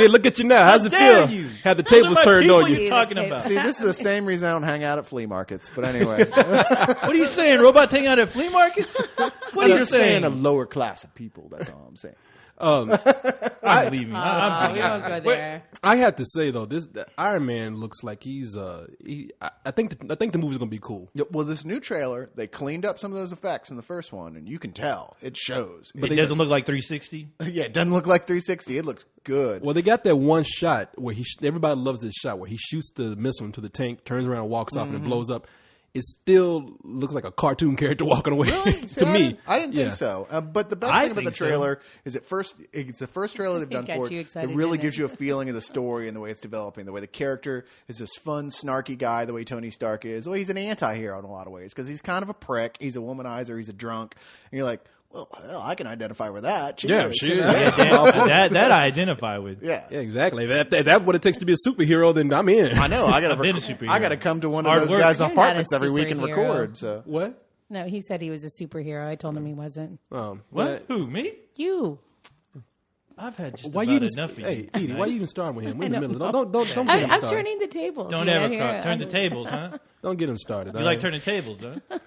Look at you now. How's it dare feel? you? Have the Those are tables my turned people on you. you're talking about. See, this is the same reason I don't hang out at flea markets. But anyway, What are you saying? Robots hang out at flea markets? What are I'm you just saying a lower class of people. That's all I'm saying. Believe me. I'm We don't go there. I have to say though, the Iron Man looks like he's I think the movie's gonna be cool. Yeah, well, this new trailer, they cleaned up some of those effects from the first one, and you can tell it shows. It doesn't look like 360. Yeah, it doesn't look like 360. It looks good. Well, they got that one shot where everybody loves this shot where he shoots the missile into the tank, turns around, walks off, and it blows up. It still looks like a cartoon character walking away See, to me. I didn't Yeah. think so. But the best I thing about the think so. trailer is it's the first trailer they've done got for it. you It excited, really didn't gives it? you a feeling of the story and the way it's developing. The way the character is this fun, snarky guy, the way Tony Stark is. The way he's an anti-hero in a lot of ways because he's kind of a prick. He's a womanizer. He's a drunk. And you're like, well, hell, I can identify with that. Cheers. Yeah, she You is. know? that I identify with. Yeah. Yeah, exactly. If that's what it takes to be a superhero, then I'm in. I know. I been a gotta. superhero. I gotta come to one of Hard those work. guys' You're not a apartments every week and superhero. record. So What? No, he said he was a superhero. I told him he wasn't. What? Who? Me? You. I've had just Why about you even? enough of you. Hey, Edie, why you even starting with him? We're in the I don't middle. Don't get him I'm started. turning the tables. Don't you know, ever here. turn the tables, huh? Don't get him started. You like turning tables, huh?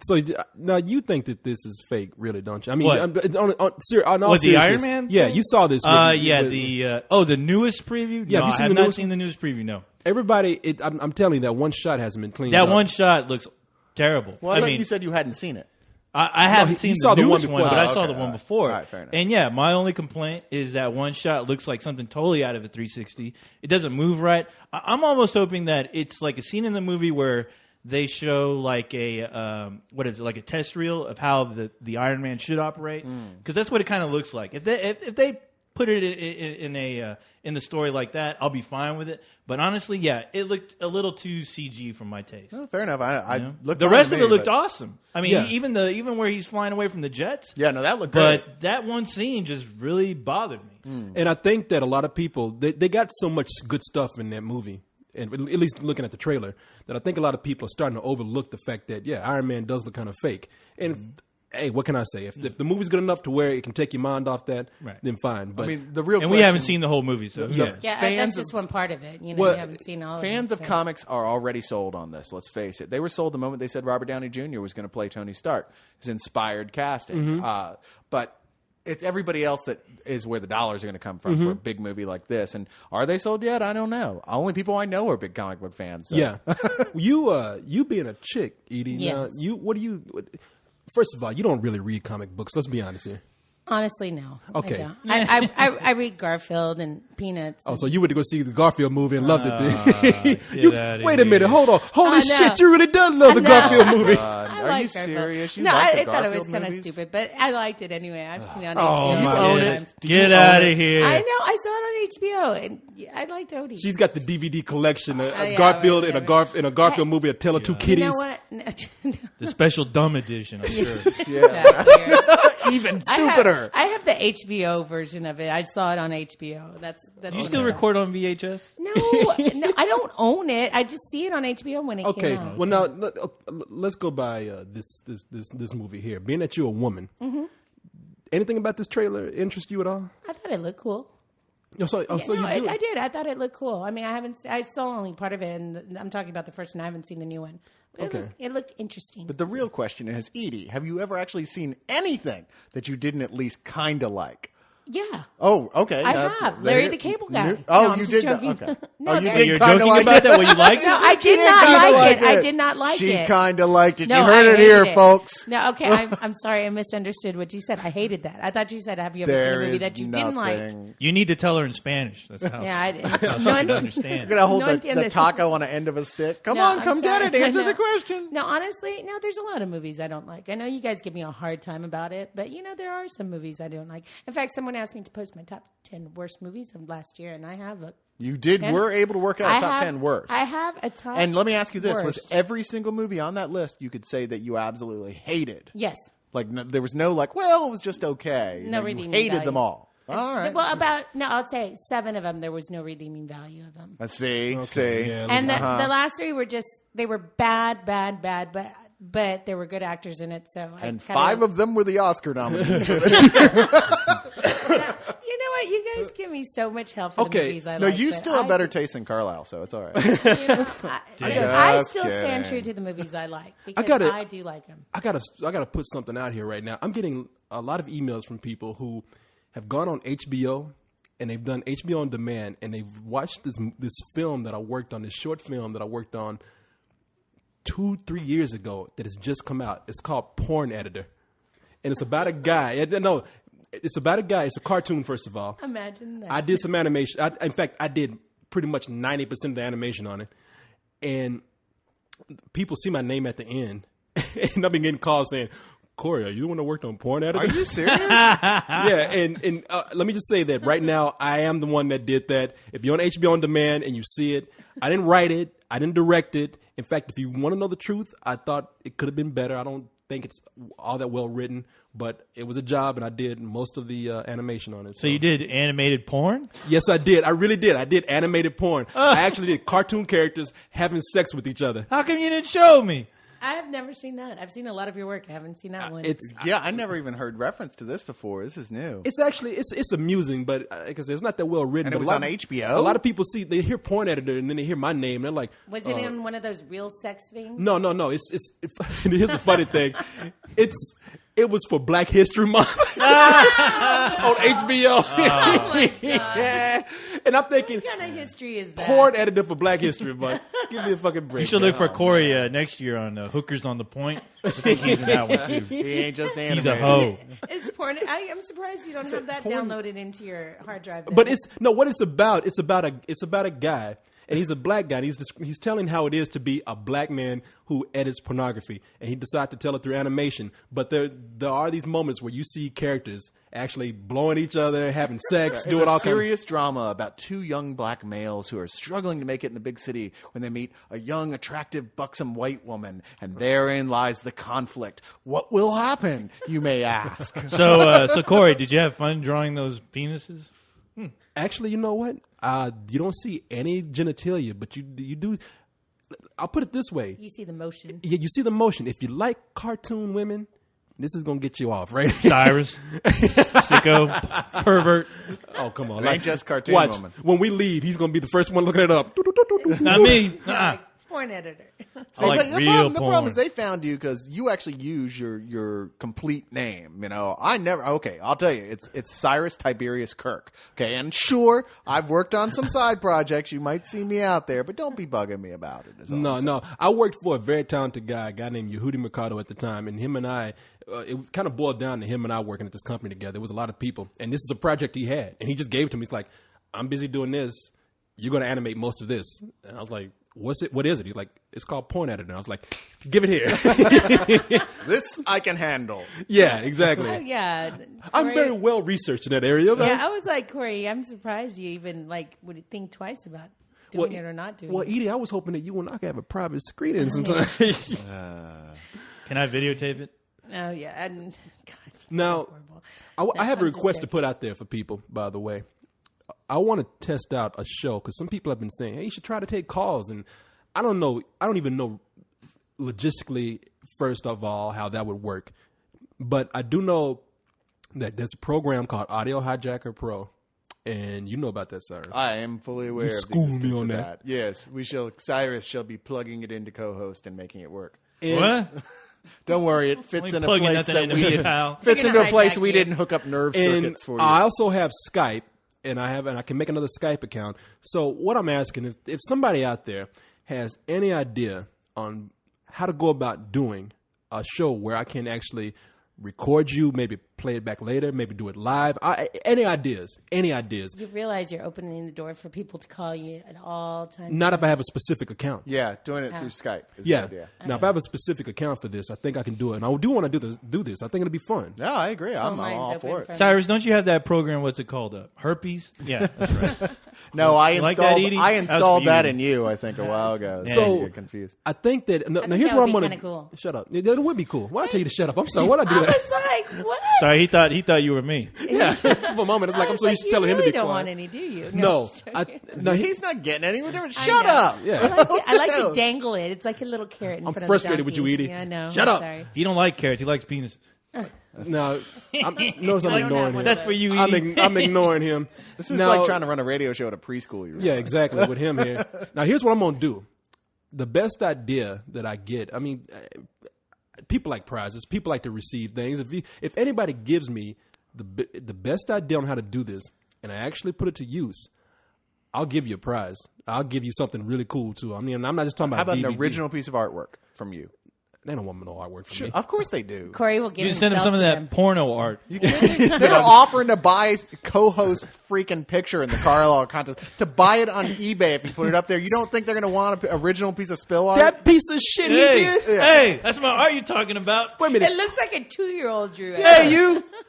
So now you think that this is fake, really, don't you? I mean, What? it's on all What, the Iron seriousness, Man Yeah, thing? you saw this. Yeah, with- the newest preview. Yeah, no, have you I seen have the not newest seen the newest preview. No, everybody. I'm telling you that one shot hasn't been cleaned. that up. one shot looks terrible. well, I I thought mean, you said you hadn't seen it. I haven't you seen saw the the one newest before one, but that. I saw Okay, the one all right. before. All right, fair enough. And yeah, my only complaint is that one shot looks like something totally out of a 360. It doesn't move right. I'm almost hoping that it's like a scene in the movie where they show like a like a test reel of how the Iron Man should operate, because that's what it kind of looks like. If they put it in the story like that, I'll be fine with it. But honestly, yeah, it looked a little too CG for my taste. Oh, fair enough. I You know? looked The fine rest to of me, it looked but- awesome. I mean, Yeah. even where he's flying away from the jets. Yeah, no, that looked great. But that one scene just really bothered me. And I think that a lot of people they got so much good stuff in that movie, and at least looking at the trailer, that I think a lot of people are starting to overlook the fact that Iron Man does look kind of fake. And hey, what can I say? If the movie's good enough to where it can take your mind off that, Right. then fine. But I mean, the real And we question- haven't seen the whole movie, so Yeah. Yeah, Fans that's of- just one part of it. You know, Well, you haven't seen all Fans of of it. comics are already sold on this. Let's face it; they were sold the moment they said Robert Downey Jr. was going to play Tony Stark. His inspired casting, but it's everybody else that is where the dollars are going to come from for a big movie like this. And are they sold yet? I don't know. Only people I know are big comic book fans. So. yeah, you being a chick, Edie. Now, Yes. First of all, you don't really read comic books. Let's be honest here. Honestly, no. Okay. I don't. I read Garfield and Peanuts. Oh, so you went to go see the Garfield movie and loved it? get outta Wait a minute, here. hold on, holy I shit! know. You really done love the I know. Garfield movie? I Are like you Garfield. serious? You no, like the I thought it was Garfield kind of movies? stupid, but I liked it anyway. I've seen it on Oh, HBO. my so own many it? times. Get out of here. I know. I saw it on HBO, and I liked Odie. She's got the DVD collection, a yeah, Garfield right, in a Garfield movie, A Tale of Two you Kitties. know what? No. The special dumb edition, I'm sure. Even stupider. I have the HBO version of it. I saw it on HBO. That's You what still I saw. record on VHS? No, I don't own it. I just see it on HBO when it Okay, came out. well now let's go by this movie here. Being that you're a woman, anything about this trailer interest you at all? I thought it looked cool. So No, you do. I did. I thought it looked cool. I mean, I saw only part of it, and I'm talking about the first one. I haven't seen the new one. But Okay. it looked interesting. But the real question is, Edie, have you ever actually seen anything that you didn't at least kind of like? yeah. Oh, okay. I have. Larry the Cable Guy. Oh, No, I'm you just did. joking. Okay. No, oh, you Larry- did You're kind of joking like about it. that? What you liked? No, I did She not kinda like it. I did not like she it. She kind of liked it. No, you heard I it here, hated folks. No, okay. I'm sorry. I misunderstood what you said. I hated that. I thought you said, "Have you ever seen a There movie is that you didn't like?" nothing. You need to tell her in Spanish. That's how, Yeah, I did. how she can You're understand. gonna hold No the entiendes. taco on the end of a stick. Come No, on, I'm come sorry. get it. Answer No. the question. No, honestly, no. There's a lot of movies I don't like. I know you guys give me a hard time about it, but there are some movies I don't like. In fact, someone asked me to post my top 10 worst movies of last year, and I have looked. You did. Ten? We're able to work out a top 10 worst. I have a top. And let me ask you this: was worst. every single movie on that list you could say that you absolutely hated? Yes. Like there was no like, well, it was just okay. No you redeeming hated value. them all. All right. Well, I'll say 7 of them. There was no redeeming value of them. I see. See. Yeah, And the Uh-huh. last 3 were they were bad, but there were good actors in it. So And 5 of them were the Oscar nominees for this year. You know what? You guys give me so much help for the Okay. movies I No, like. you but still have I- better taste than Carlisle, so it's all right. I Just still stand kidding. true to the movies I like because gotta- I do like them. I gotta put something out here right now. I'm getting a lot of emails from people who have gone on HBO and they've done HBO on demand and they've watched this film that I worked on, this short film that I worked on 2-3 years ago that has just come out. It's called Porn Editor, and it's about a guy. No, it's about a guy. It's a cartoon, first of all. Imagine that. I did some animation. In fact, I did pretty much 90% of the animation on it. And people see my name at the end. And I've been getting calls saying, Corey, are you the one that worked on Porn Editor? Are you serious? Yeah, and let me just say that right now, I am the one that did that. If you're on HBO On Demand and you see it, I didn't write it. I didn't direct it. In fact, if you want to know the truth, I thought it could have been better. I don't think it's all that well written, but it was a job, and I did most of the animation on it. So you did animated porn? Yes, I did. I really did. I did animated porn. I actually did cartoon characters having sex with each other. How come you didn't show me? I have never seen that. I've seen a lot of your work. I haven't seen that one. It's Yeah, I never even heard reference to this before. This is new. It's actually it's amusing, but because it's not that well written. And but it was a lot on of- HBO? A lot of people they hear Porn Editor and then they hear my name and they're like, Was it in one of those real sex things? no. Here's the funny thing, it was for Black History Month on HBO. Oh my God. Yeah. And I'm thinking, What kind of history is that? Porn Editor for Black History Month. Give me a fucking break. You should man. look for Corey next year on Hookers on the Point. I think he's in that one too. He ain't just animated. He's a hoe. It's porn. I'm surprised you don't have that downloaded into your hard drive. then. But what it's about. It's about a guy, and he's a black guy. And he's telling how it is to be a black man who edits pornography, and he decided to tell it through animation. But there are these moments where you see characters actually blowing each other, having sex, It's doing a all kinds. serious drama about 2 young black males who are struggling to make it in the big city when they meet a young, attractive, buxom white woman, and therein lies the conflict. What will happen, you may ask? So Corey, did you have fun drawing those penises? Actually, you know what? You don't see any genitalia, but you do. I'll put it this way: you see the motion. yeah, you see the motion. If you like cartoon women, this is gonna get you off, right? Cyrus, sicko, pervert. Oh, come on! It ain't just cartoon watch, woman. when we leave, he's gonna be the first one looking it up. Not me. Like, porn editor. See, I like but real the problem is porn. they found you because you actually use your complete name. You know, I never. Okay, I'll tell you, it's Cyrus Tiberius Kirk. Okay, and sure, I've worked on some side projects. You might see me out there, but don't be bugging me about it. is all I'm saying. No. I worked for a very talented guy, a guy named Yehudi Mercado at the time, and him and I, it kind of boiled down to him and I working at this company together. It was a lot of people, and this is a project he had, and he just gave it to me. He's like, "I'm busy doing this. You're going to animate most of this." And I was like, "What's it? What is it?" He's like, "It's called Porn Editor." And I was like, "Give it here." This I can handle. Yeah, exactly. Oh, yeah. I'm Corey- very well researched in that area. Yeah, I was like, Corey, I'm surprised you even would think twice about doing it or not doing Well, it. Edie, I was hoping that you and I could have a private screening sometime. Can I videotape it? Oh yeah, and God, Now, horrible. I have a I'm just request to joking. put out there for people, by the way. I want to test out a show because some people have been saying, hey, you should try to take calls. And I don't know. I don't even know logistically, first of all, how that would work. But I do know that there's a program called Audio Hijacker Pro and you know about that, Cyrus. I am fully aware of the schooled me existence on of that. Yes, Cyrus shall be plugging it into co-host and making it work. And- What? Don't worry, it fits Ain't in a plugging place nothing that into we me, didn't. pal. Fits We're gonna into a place hijack we you. didn't hook up nerve And circuits for you. I also have Skype, and I can make another Skype account. So what I'm asking is, if somebody out there has any idea on how to go about doing a show where I can actually record you, maybe play it back later, maybe do it live. Any ideas? Any ideas? You realize you're opening the door for people to call you at all times. Not if I have a specific account. Yeah, doing it through Skype is Yeah. the idea. Now, if I have a specific account for this, I think I can do it. And I do want to do this. I think it'll be fun. No, I agree. I'm mine's all open for it. for- Cyrus, don't you have that program? What's it called? Herpes? Yeah, that's right. No, I You like installed. that, Edie? I That was installed for that you. in you. I think a while ago. Yeah. So So- get confused. I think that. Now, think here's that what would I'm be going kinda cool. Shut up. That would be cool. Why I tell you to shut up? I'm sorry. Why'd I do I that? was like, what? Sorry, he thought you were me. Yeah. For a moment, it's like I I'm was so used to you telling him to really be don't quiet. want any, do you? No, I'm joking. no, He's not getting any. We're different. I Shut know. up. Yeah. I like to hell? dangle it. It's like a little carrot in I'm front frustrated of the with you, donkey. Edie. Yeah, I know. Shut I'm up. Sorry. He don't like carrots. He likes penises. No, notice I'm I don't ignoring have one him. of That's for you, I'm, Edie. I'm ignoring him. This is Now- like trying to run a radio show at a preschool. You Yeah, realize. exactly. With him here. Now, here's what I'm going to do. The best idea that I get, I mean, people like prizes. People like to receive things. If anybody gives me the best idea on how to do this, and I actually put it to use, I'll give you a prize. I'll give you something really cool, too. I mean, I'm not just talking How about about DVD. an original piece of artwork from you? They don't want no artwork from me. Of course they do. Corey will give You just send him himself some of to that them. porno art. They were offering to buy co-host freaking picture in the Carlisle contest to buy it on eBay if you put it up there. You don't think they're going to want an original piece of spill art? That piece of shit Hey, he did. hey, that's my art you're talking about. Wait a minute. It looks like a 2-year-old drew it. Hey,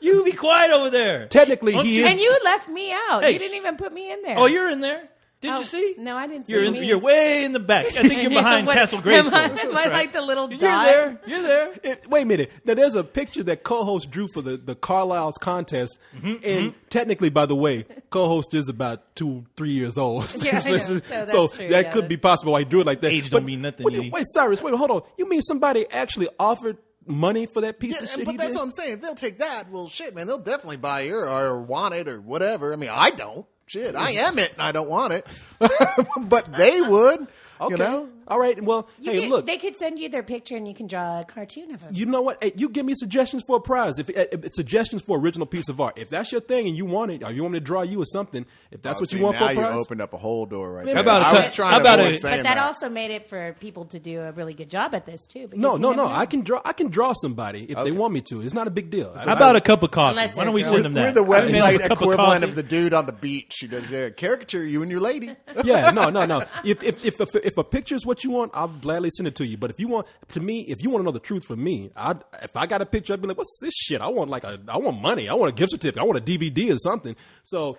you be quiet over there. Technically, Don't he you- is. And you left me out. Hey. You didn't even put me in there. Oh, you're in there. Did Oh, you see? No, I didn't see You're me. you're way in the back. I think you're behind What- Castle am Grayskull. I- That's Am I right. like the little You're dot? there. You're there. Wait a minute. Now, there's a picture that co-host drew for the Carlisle's contest, and technically, by the way, co-host is about 2-3 years old. Yeah, I know. So that's so true, that yeah. could be possible why he drew it like that. Age don't mean nothing, Edie. Wait, Cyrus, wait, hold on. You mean somebody actually offered money for that piece Yeah, of shit but he that's did? what I'm saying. If they'll take that, well, shit, man, they'll definitely buy it or want it or whatever. I mean, I don't. Shit, I am it and I don't want it. But they would, Okay. you know? All right. Well, hey, look. They could send you their picture and you can draw a cartoon of them. You know what? Hey, you give me suggestions for a prize. If suggestions for original piece of art. If that's your thing and you want it, or you want me to draw you or something, if that's what you want now for a prize, you opened up a whole door right How there. about I a was t- trying how to about avoid a- saying But that that. also made it for people to do a really good job at this too. because no. you never know. I can draw. I can draw somebody if they want me to. It's not a big deal. How about a cup of coffee? Unless Why don't we they're send girls. him that? We're the I made him website a cup equivalent coffee. of the dude on the beach who does caricature you and your lady. Yeah, no. If a picture is what you want, I'll gladly send it to you. But if you want to know the truth from me, if I got a picture, I'd be like, "What's this shit? I want money. I want a gift certificate. I want a DVD or something." So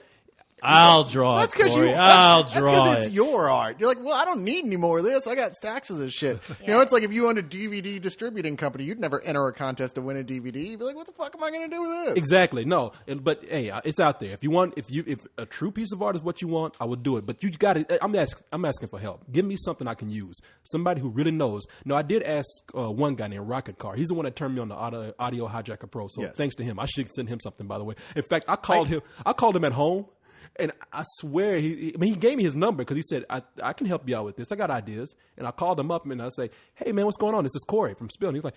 I'll draw That's it, because Corey. I'll that's draw because it's it. your art. You're like, well, I don't need any more of this. I got stacks of this shit. You know, it's like if you owned a DVD distributing company, you'd never enter a contest to win a DVD. You'd be like, what the fuck am I going to do with this? exactly, no. But hey, it's out there. If a true piece of art is what you want, I will do it. But you got to. I'm asking for help. Give me something I can use. Somebody who really knows. No, I did ask one guy named Rocket Car. He's the one that turned me on the Audio Hijacker Pro. So Yes. thanks to him, I should send him something. By the way, in fact, I called him at home. And I swear, he gave me his number because he said, I can help you out with this. I got ideas. And I called him up and I say, hey, man, what's going on? This is Corey from Spill. And he's like,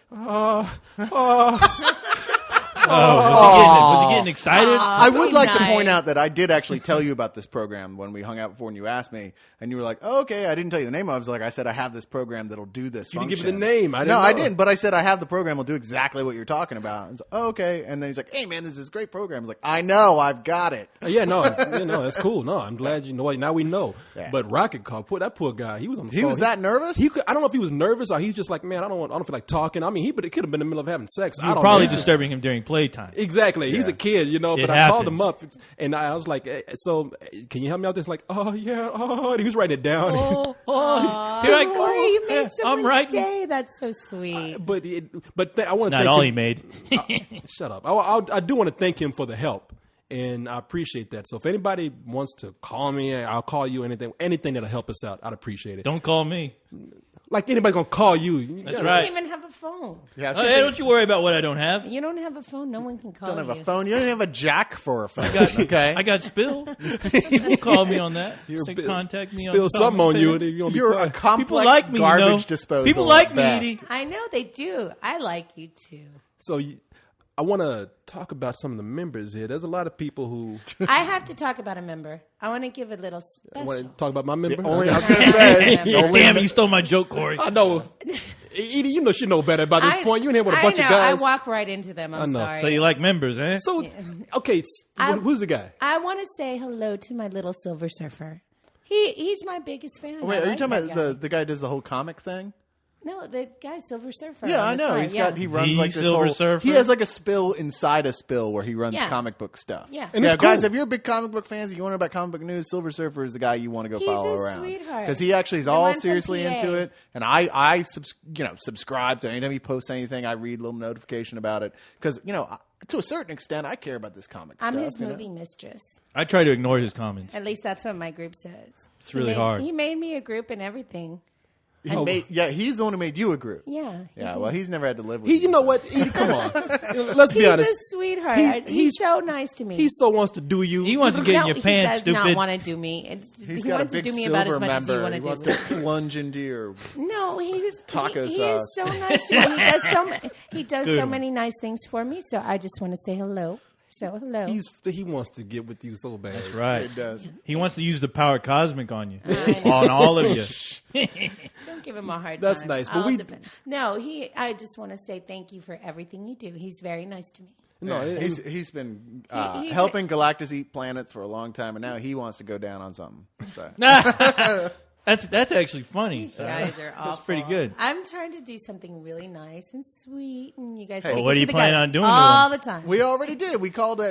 Was he getting excited? I would like to nice. point out that I did actually tell you about this program when we hung out before and you asked me. And you were like, oh, okay, I didn't tell you the name. I was like, I said, I have this program that'll do this You didn't function. give me the name. I didn't No, I know. didn't. But I said, I have the program. Will do exactly what you're talking about. I was like, oh, okay. And then he's like, hey, man, there's this great program. I was like, I know. I've got it. yeah, no, that's cool. No, I'm glad you know. Now we know. Yeah. But Rocket Car, that poor guy, he was on the He phone. was that nervous? I don't know if he was nervous or he's just like, man, I don't feel like talking. I mean, it could have been in the middle of having sex. I You were don't probably know. disturbing him during playtime. Exactly. He's Yeah. a kid, It but I called him happens. up and I was like, so can you help me out? This like, oh yeah, and he was writing it down. Here I Corey, you made I'm someone's writing. day. That's so sweet. I want to Not thank all him. he made. Shut up. I do want to thank him for the help, and I appreciate that. So if anybody wants to call me, I'll call you. Anything that'll help us out, I'd appreciate it. Don't call me. Like anybody's gonna call you. That's You right. don't even have a phone. Yeah, I was Oh, gonna hey, say, don't you worry about what I don't have. You don't have a phone. No one can call you don't have you. a phone. You don't even have a jack for a phone. Okay. I got Spill. People call me on that. They Spill- contact me. Spill something on you, and you don't be You're a quiet. complex People like me, garbage you know. disposal. People like at me, best. Edie. I know they do. I like you too. So I want to talk about some of the members here. There's a lot of people who I have to talk about a member. I want to give a little want to special. talk about my member. Only I was going to say. the only- Damn, you stole my joke, Corey. I know. Edie, you know she know better about this point. You in here with a bunch I of know. guys. I walk right into them. I'm know. sorry. So you like members, eh? So, okay, who's the guy? I want to say hello to my little Silver Surfer. He's my biggest fan. Wait, I are you like talking that about the guy who does the whole comic thing? No, the guy Silver Surfer. Yeah, on I the know. side, He runs The like this Silver whole. Surfer? He has like a spill inside a spill where he runs Yeah. comic book stuff. Yeah. And yeah, it's guys, cool. if you're big comic book fans, you want to know about comic book news, Silver Surfer is the guy you want to go He's follow a around sweetheart. because he actually is The all one from seriously PA. into it. And I subscribe to anytime he posts anything. I read a little notification about it because to a certain extent, I care about this comic I'm stuff. his you know? movie mistress. I try to ignore his comments. At least that's what my group says. It's really hard. He made me a group and everything. He's the one who made you a group. Yeah. Yeah, well, he's never had to live with You you. know what, Edie? Come on. Let's be He's honest. a sweetheart. He's so nice to me. He so wants to do you. He wants to get in your he pants, does not stupid. want to do me. He's he got a wants to big do me about silver as much as you member. want He to wants do to me. plunge into your. No, he's Taco he sauce. is so nice to me. He does he does Good so one. many nice things for me. So I just want to say hello. So hello. He wants to get with you so bad. That's right. It does. He wants to use the power cosmic on you, I know. on all of you. Don't give him a hard That's time. nice, but I'll we- depend. No, I just want to say thank you for everything you do. He's very nice to me. No, He's been he's helping Galactus eat planets for a long time, and now he wants to go down on something. So That's actually funny. You So guys are awful. That's pretty good. I'm trying to do something really nice and sweet, and you guys Hey, take what it are you to the planning gut on doing to all him? the time. we already did. We called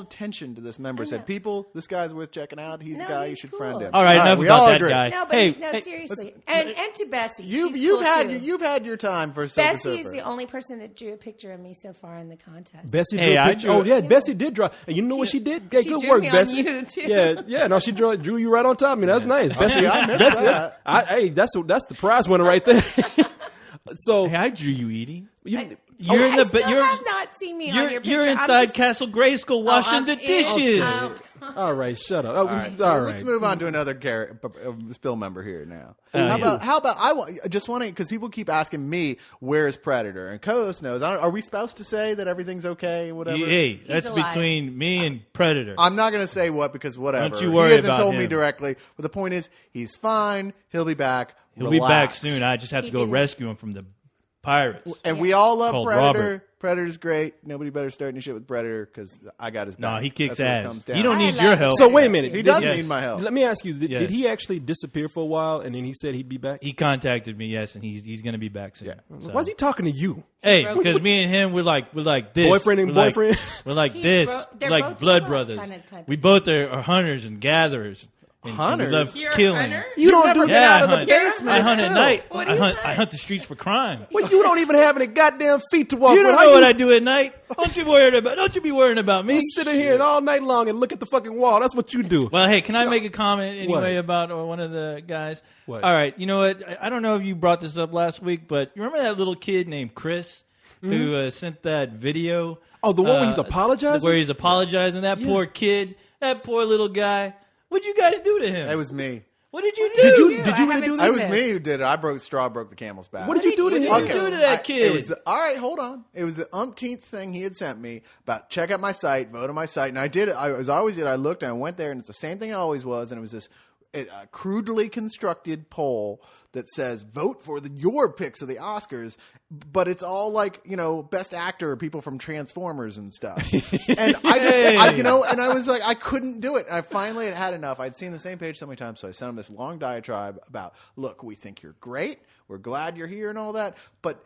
attention to this member. I Said, know. people, this guy's worth checking out. He's a No, guy you he's should cool. friend him. All right, enough we about all that agree. guy. No, but Hey, seriously, and to Bessie. You've She's you've cool had too. you've had your time for Silver Bessie is Surfer. the only person that drew a picture of me so far in the contest. Bessie Hey, drew a I picture. drew- Oh yeah, Bessie did draw. And you know what she did? Yeah, she good drew work, me on Bessie. you, too. Yeah. No, she drew you right on top of me. That's nice, Bessie. I missed Bessie, that. hey, that's the prize winner right there. So Hey, I drew you, Edie. you, You're in I the still you're have not seen me on your picture. you're I'm inside just- Castle Grayskull washing I'm the in- dishes. all right, shut up. All right. Let's move on to another Spill member here now. Oh, how yeah. about I just want to because people keep asking me where's Predator and Co-host knows. Are we supposed to say that everything's okay and whatever? Hey, that's alive. between me and Predator. I'm not going to say what because whatever. Don't you worry he hasn't about told me him. directly. But the point is, he's fine. He'll be back. He'll be back Relax. soon. I just have to He go didn't- rescue him from the pirates. And we all love Called Predator. Robert. Predator's great. Nobody better start any shit with Predator because I got his back. No, he kicks That's what it ass. comes down. You don't I need love your him. help. So wait a minute. He Did doesn't Yes. need my help. Let me ask you: did, Yes. did he actually disappear for a while, and then he said he'd be back? He contacted me, yes, and he's going to be back soon. Yeah. So- Why is he talking to you? Hey, broke because it. me and him, we're like this. Boyfriend and We're like- boyfriend? We're like He this. broke- they're We're like both blood alike brothers. kinda type We of both are hunters and gatherers. And Hunters? We love You're a killing. hunter? You don't never do been Yeah, out of I the hunt. basement. I of hunt at Spill. night. What do I you hunt. hunt? I hunt the streets for crime. Well, you don't even have any goddamn feet to walk You with. don't How know what you I do at night. Don't you worry about? Don't you be worrying about me? sit in here all night long and look at the fucking wall? That's what you do. Well, hey, can I make a comment anyway What? about one of the guys? What? All right, you know what? I don't know if you brought this up last week, but you remember that little kid named Chris who sent that video? Oh, the one where he's apologizing? Where he's apologizing. That poor kid, that poor little guy. What'd you guys do to him? That was me. What did you What do? did you- do? did you I really do haven't this? It was seen me who did it. I broke the camel's back. What did you do to did him? you do to that kid? It was all right. Hold on. It was the umpteenth thing he had sent me about check out my site, vote on my site, and I did it. As I always did. I looked and I went there, and it's the same thing it always was, and it was this crudely constructed poll that says vote for your picks of the Oscars, but it's all like best actor or people from Transformers and stuff. And I just and I was like I couldn't do it. And I finally had enough. I'd seen the same page so many times, so I sent him this long diatribe about look, we think you're great. We're glad you're here and all that, but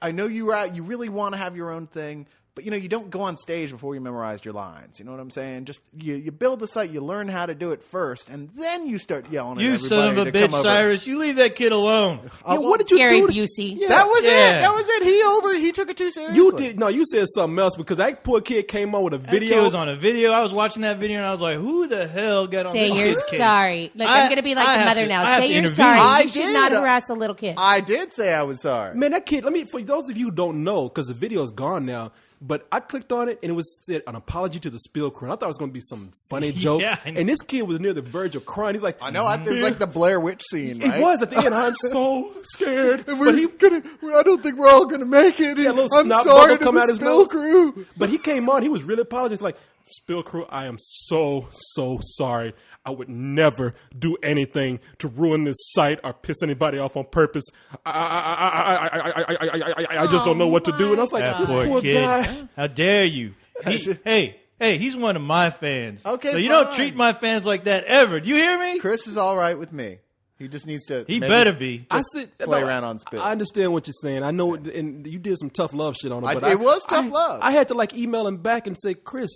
I know you really want to have your own thing, But, you don't go on stage before you memorized your lines. You know what I'm saying? Just you build the site, you learn how to do it first, and then you start yelling at You everybody son of a to bitch, come over. Cyrus. You leave that kid alone. Yeah, what did you Gary do? Busey. Yeah. That was Yeah. it. That was it. He took it too seriously. You did no. You said something else because that poor kid came on with a That video. kid was on a video. I was watching that video and I was like, "Who the hell got on Say this you're kid's case?" sorry. Look, I'm going to be like I the have mother to- now. I have Say to you're intervene. sorry. I You should did. not harass a little kid. I did say I was sorry. Man, that kid. For those of you who don't know, because the video's gone now. But I clicked on it and it was said an apology to the Spill crew. And I thought it was going to be some funny joke. Yeah, I know. And this kid was near the verge of crying. He's like, I know. There's like the Blair Witch scene, right? It was at the end. I'm so scared. And But he, I don't think we're all gonna make it. a little I'm snot sorry bubble to come the out his Spill nose. crew. But he came on. He was really apologizing. Like, Spill crew, I am so sorry. I would never do anything to ruin this site or piss anybody off on purpose. I just don't know what to do. And I was like, That this poor poor kid. guy. How dare you? Hey, he's one of my fans. Okay, so you fine. don't treat my fans like that ever. Do you hear me? Chris is all right with me. He just needs to. He maybe better be. I just said, play around on Spill. I understand what you're saying. I know, and you did some tough love shit on him. I- But it was tough love. I had to email him back and say, Chris,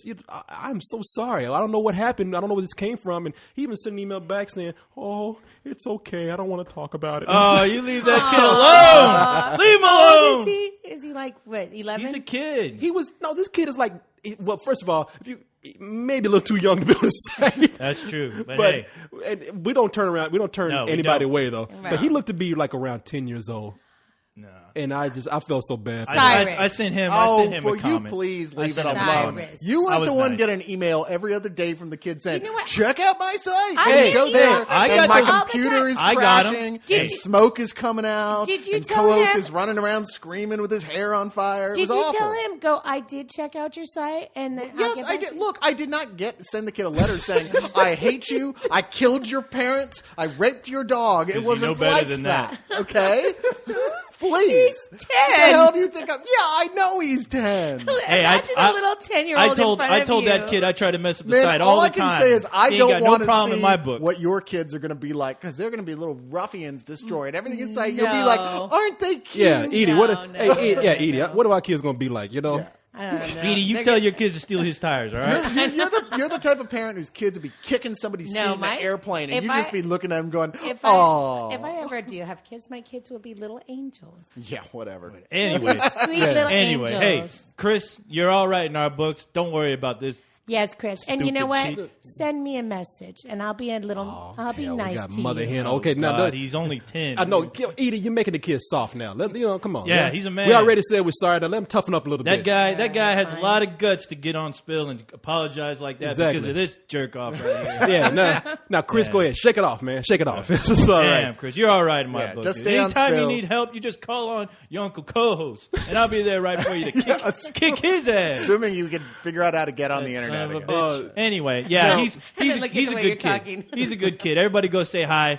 I'm so sorry. I don't know what happened. I don't know where this came from. And he even sent an email back saying, "Oh, it's okay. I don't want to talk about it." Oh, you leave that kid alone. Leave him How old alone. is he? Is he like, what, 11? He's a kid. This kid is well, first of all, if you maybe a little too young to be on the site. That's true. But, But hey, and we don't turn No, we anybody don't. away though. Right. But he looked to be around 10 years old. no. And I felt so bad. Cyrus. I sent him. Oh, I sent him will a comment. you please I leave it sent him a alone? comment. Cyrus. You I weren't was the one nice. get an email every other day from the kid saying, You know what? check out my site. I And you get go emails there, from I and got my them all the computer time. is I got 'em. crashing, Did and you- smoke is coming out, Did you and tell co-host him- is running around screaming with his hair on fire. It Did was you awful. tell him, I did check out your site? And then I'll Yes, get I back did. to you? Look, I did not send the kid a letter saying, I hate you, I killed your parents, I raped your dog. It you wasn't know better like than that. that. Okay? Please. He's 10. What the hell do you think I'm? Yeah, I know he's 10. Hey, Imagine a little 10-year-old in front I of told you. that kid I tried to mess up the Man, site all all I the can time. say is I He ain't don't got want no to problem see in my book. what your kids are going to be like because they're going to be little ruffians destroyed. Everything you say, you'll be like, No. aren't they cute? Yeah, Edie. No, no, Edie. no. What are our kids gonna be like? You know, Yeah. I don't know. Edie, you They're tell gonna- your kids to steal his tires, all right? You're the type of parent whose kids would be kicking somebody's No, seat in my- an airplane, and if you'd I- just be looking at them going, If "Oh, I ever do have kids, my kids will be little angels. yeah, whatever." Anyway, Sweet little anyway, angels. hey, Chris, you're all right in our books. Don't worry about this. Yes, Chris. And you know what? Stupid Send me a message, and I'll be a little. I'll be hell, we nice got to mother you. hen. Okay, now God, he's only 10. I know, Edie, you're making the kid soft now. Come on. Yeah, he's a man. We already said we're sorry. Now let him toughen up a little That bit. guy has fine. a lot of guts to get on Spill and apologize like that Exactly. because of this jerk off right here. Yeah, now Chris, Yeah. go ahead, shake it off, man. Shake it off. It's just all right. Damn, Chris, you're all right in my Yeah, book. just stay on Anytime you Spill. need help, you just call on your uncle co-host, and I'll be there right for you to kick his ass. Assuming you can figure out how to get on the Son internet of a again. bitch. Anyway, yeah, now- he's Look at he's the a way good you're kid. talking. He's a good kid. Everybody go say hi.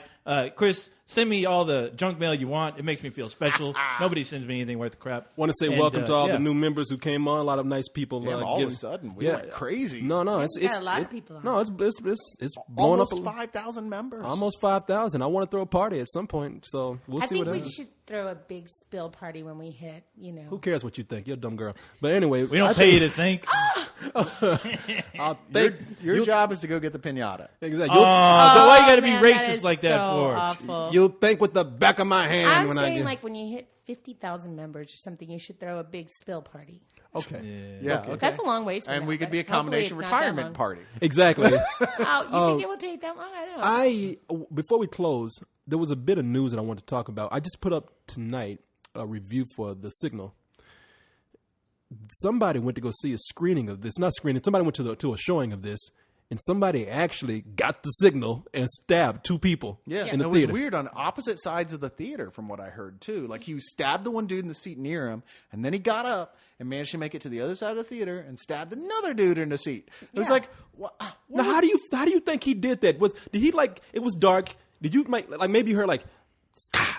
Chris, send me all the junk mail you want. It makes me feel special. Nobody sends me anything worth the crap. Want to say And, welcome to all yeah. the new members who came on. A lot of nice people. Damn, all of a sudden, we went crazy. No, it's got a lot of people on. No, it's blowing Almost up. 5,000 members. Almost 5,000. I want to throw a party at some point, so we'll I see think what we happens. should throw a big spill party when we hit. Who cares what you think? You're a dumb girl. But anyway, We don't pay you to think. I'll think. Your job is to go get the pinata. Exactly. Why you got to be man, racist is like that so for? Awful. You'll think with the back of my hand I'm when I saying, get. like, when you hit 50,000 members or something, you should throw a big spill party. Okay. Yeah, okay. That's a long ways from And now, we could but be a hopefully combination it's not that retirement long. party. Exactly. Oh, you think it will take that long? I don't know. Before we close, there was a bit of news that I wanted to talk about. I just put up tonight a review for The Signal. Somebody went to go see a screening of this. Not screening. Somebody went to a showing of this, and somebody actually got the signal and stabbed two people in the it was theater. weird on opposite sides of the theater from what I heard too. Like he stabbed the one dude in the seat near him, and then he got up and managed to make it to the other side of the theater and stabbed another dude in the seat. It was Yeah. like, what Now, was- how do you think he did that? Did he it was dark? Did you maybe you heard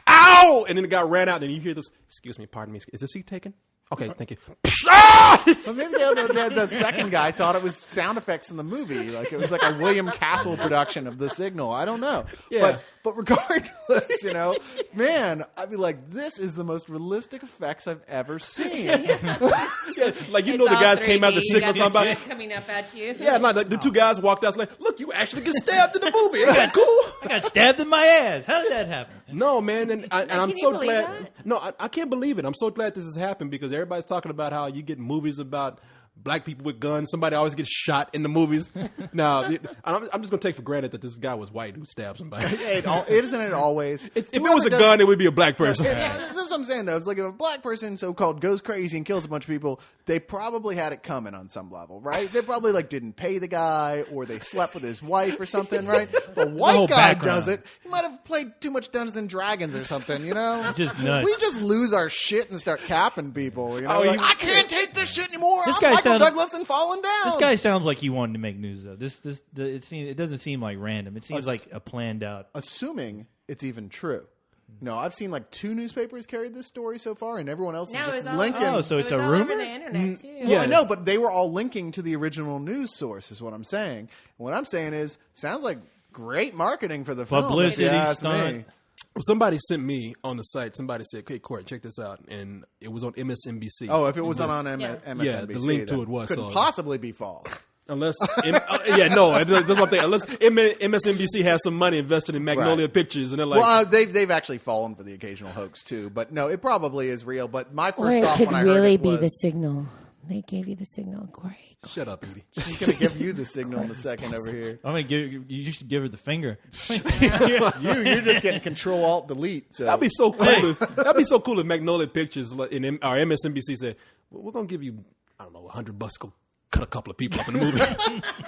ow, and then the guy ran out, and you hear this? Excuse me, pardon me. Is this seat taken? Okay, thank you. But maybe the second guy thought it was sound effects in the movie. Like it was like a William Castle production of The Signal. I don't know. Yeah. But regardless, man, I'd be like, this is the most realistic effects I've ever seen. Like, It's the all guys came out the 3D. You signal got talking the about. gun coming up at you. Yeah, no, the two guys walked out like, look, you actually get stabbed in the movie. Isn't that cool? I got stabbed in my ass. How did that happen? No, man, and I'm you so believe glad. that? No, I can't believe it. I'm so glad this has happened because everybody's talking about how you get movies about black people with guns. Somebody always gets shot in the movies. Now, I'm just going to take for granted that this guy was white who stabbed somebody. Isn't it always? If it was a gun, it would be a black person. That's what I'm saying, though. It's like if a black person, so-called, goes crazy and kills a bunch of people, they probably had it coming on some level, right? They probably didn't pay the guy, or they slept with his wife or something, right? But a white whole guy background. does it. He might have played too much Dungeons and Dragons or something, Just So nuts. we just lose our shit and start capping people. Oh, Like, you- I can't take this shit anymore. This I'm guy Michael sounded- Douglas and falling down. This guy sounds like he wanted to make news, though. It doesn't seem like random. It seems like a planned out. Assuming it's even true. No, I've seen 2 newspapers carried this story so far, and everyone else Now is it's just all linking. Oh, so it's it was a all rumor? over the internet too. yeah. I know, but they were all linking to the original news source, is what I'm saying. What I'm saying is, sounds like great marketing for the film. Publicity if you ask stunt. me. Somebody sent me on the site. Somebody said, "Hey, Court, check this out," and it was on MSNBC. Oh, if it was on Yeah. MSNBC, Yeah, the link to then it was, couldn't so- possibly be false. Unless, that's what I'm thinking. Unless MSNBC has some money invested in Magnolia Right. Pictures, and they're like, Well, they've actually fallen for the occasional hoax too, but no, it probably is real. But my Or first it thought could when I heard really it be was, the signal. They gave you the signal, Corey. "Shut up, Edie." he's going to give you the signal in a second over here. I'm gonna give you should give her the finger. You're just getting Control Alt Delete. So That'd be so cool. That'd be so cool if Magnolia Pictures or MSNBC said, well, "We're gonna give you, I don't know, $100. Go cut a couple of people up in the movie."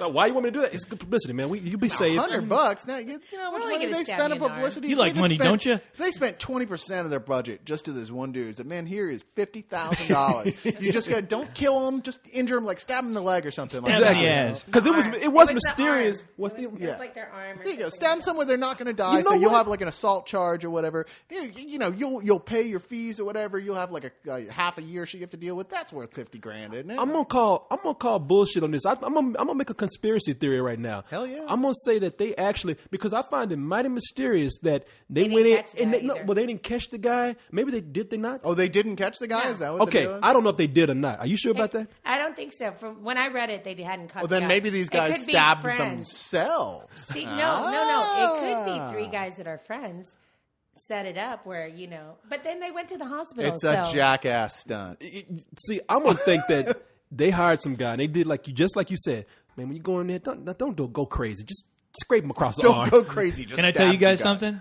Now, why you want me to do that? It's good publicity, man. You be safe. $100 now. You know how much We're only money gonna they stab spend you on in the arm. publicity. You They like just money, spent- don't you? They spent 20% of their budget just to this one dude. Said, "Man, here is $50,000. You just got don't kill him, just injure him, like stab him in the leg or something." Like Stab that. him in the ass. Because it was the mysterious. arm. What's the? It was like their arm. Or There you go. something Stab like them somewhere they're not going to die, You know so you'll what? have like an assault charge or whatever. You'll pay your fees or whatever. You'll have like a half a year you have to deal with. That's worth $50,000, isn't it? I'm gonna call bullshit on this. I'm gonna make a conspiracy theory right now. Hell yeah. I'm gonna say that they actually, because I find it mighty mysterious that they They went didn't in catch the and guy they, no, either. well, they didn't catch the guy. Maybe they did. They not. Oh, they didn't catch the guy? No. Is that what Okay, they're doing? I don't know if they did or not. Are you sure about that? I don't think so. From when I read it, they hadn't caught. Well, the then guy. maybe these It guys could be stabbed friends. themselves. See, no. It could be 3 guys that are friends set it up where But then they went to the hospital. It's a so. jackass stunt. See, I'm gonna think that they hired some guy and they did just like you said. Man, when you go in there, don't go crazy. Just scrape him across the Don't arm. go crazy. Just Can I tell stab you guys two something?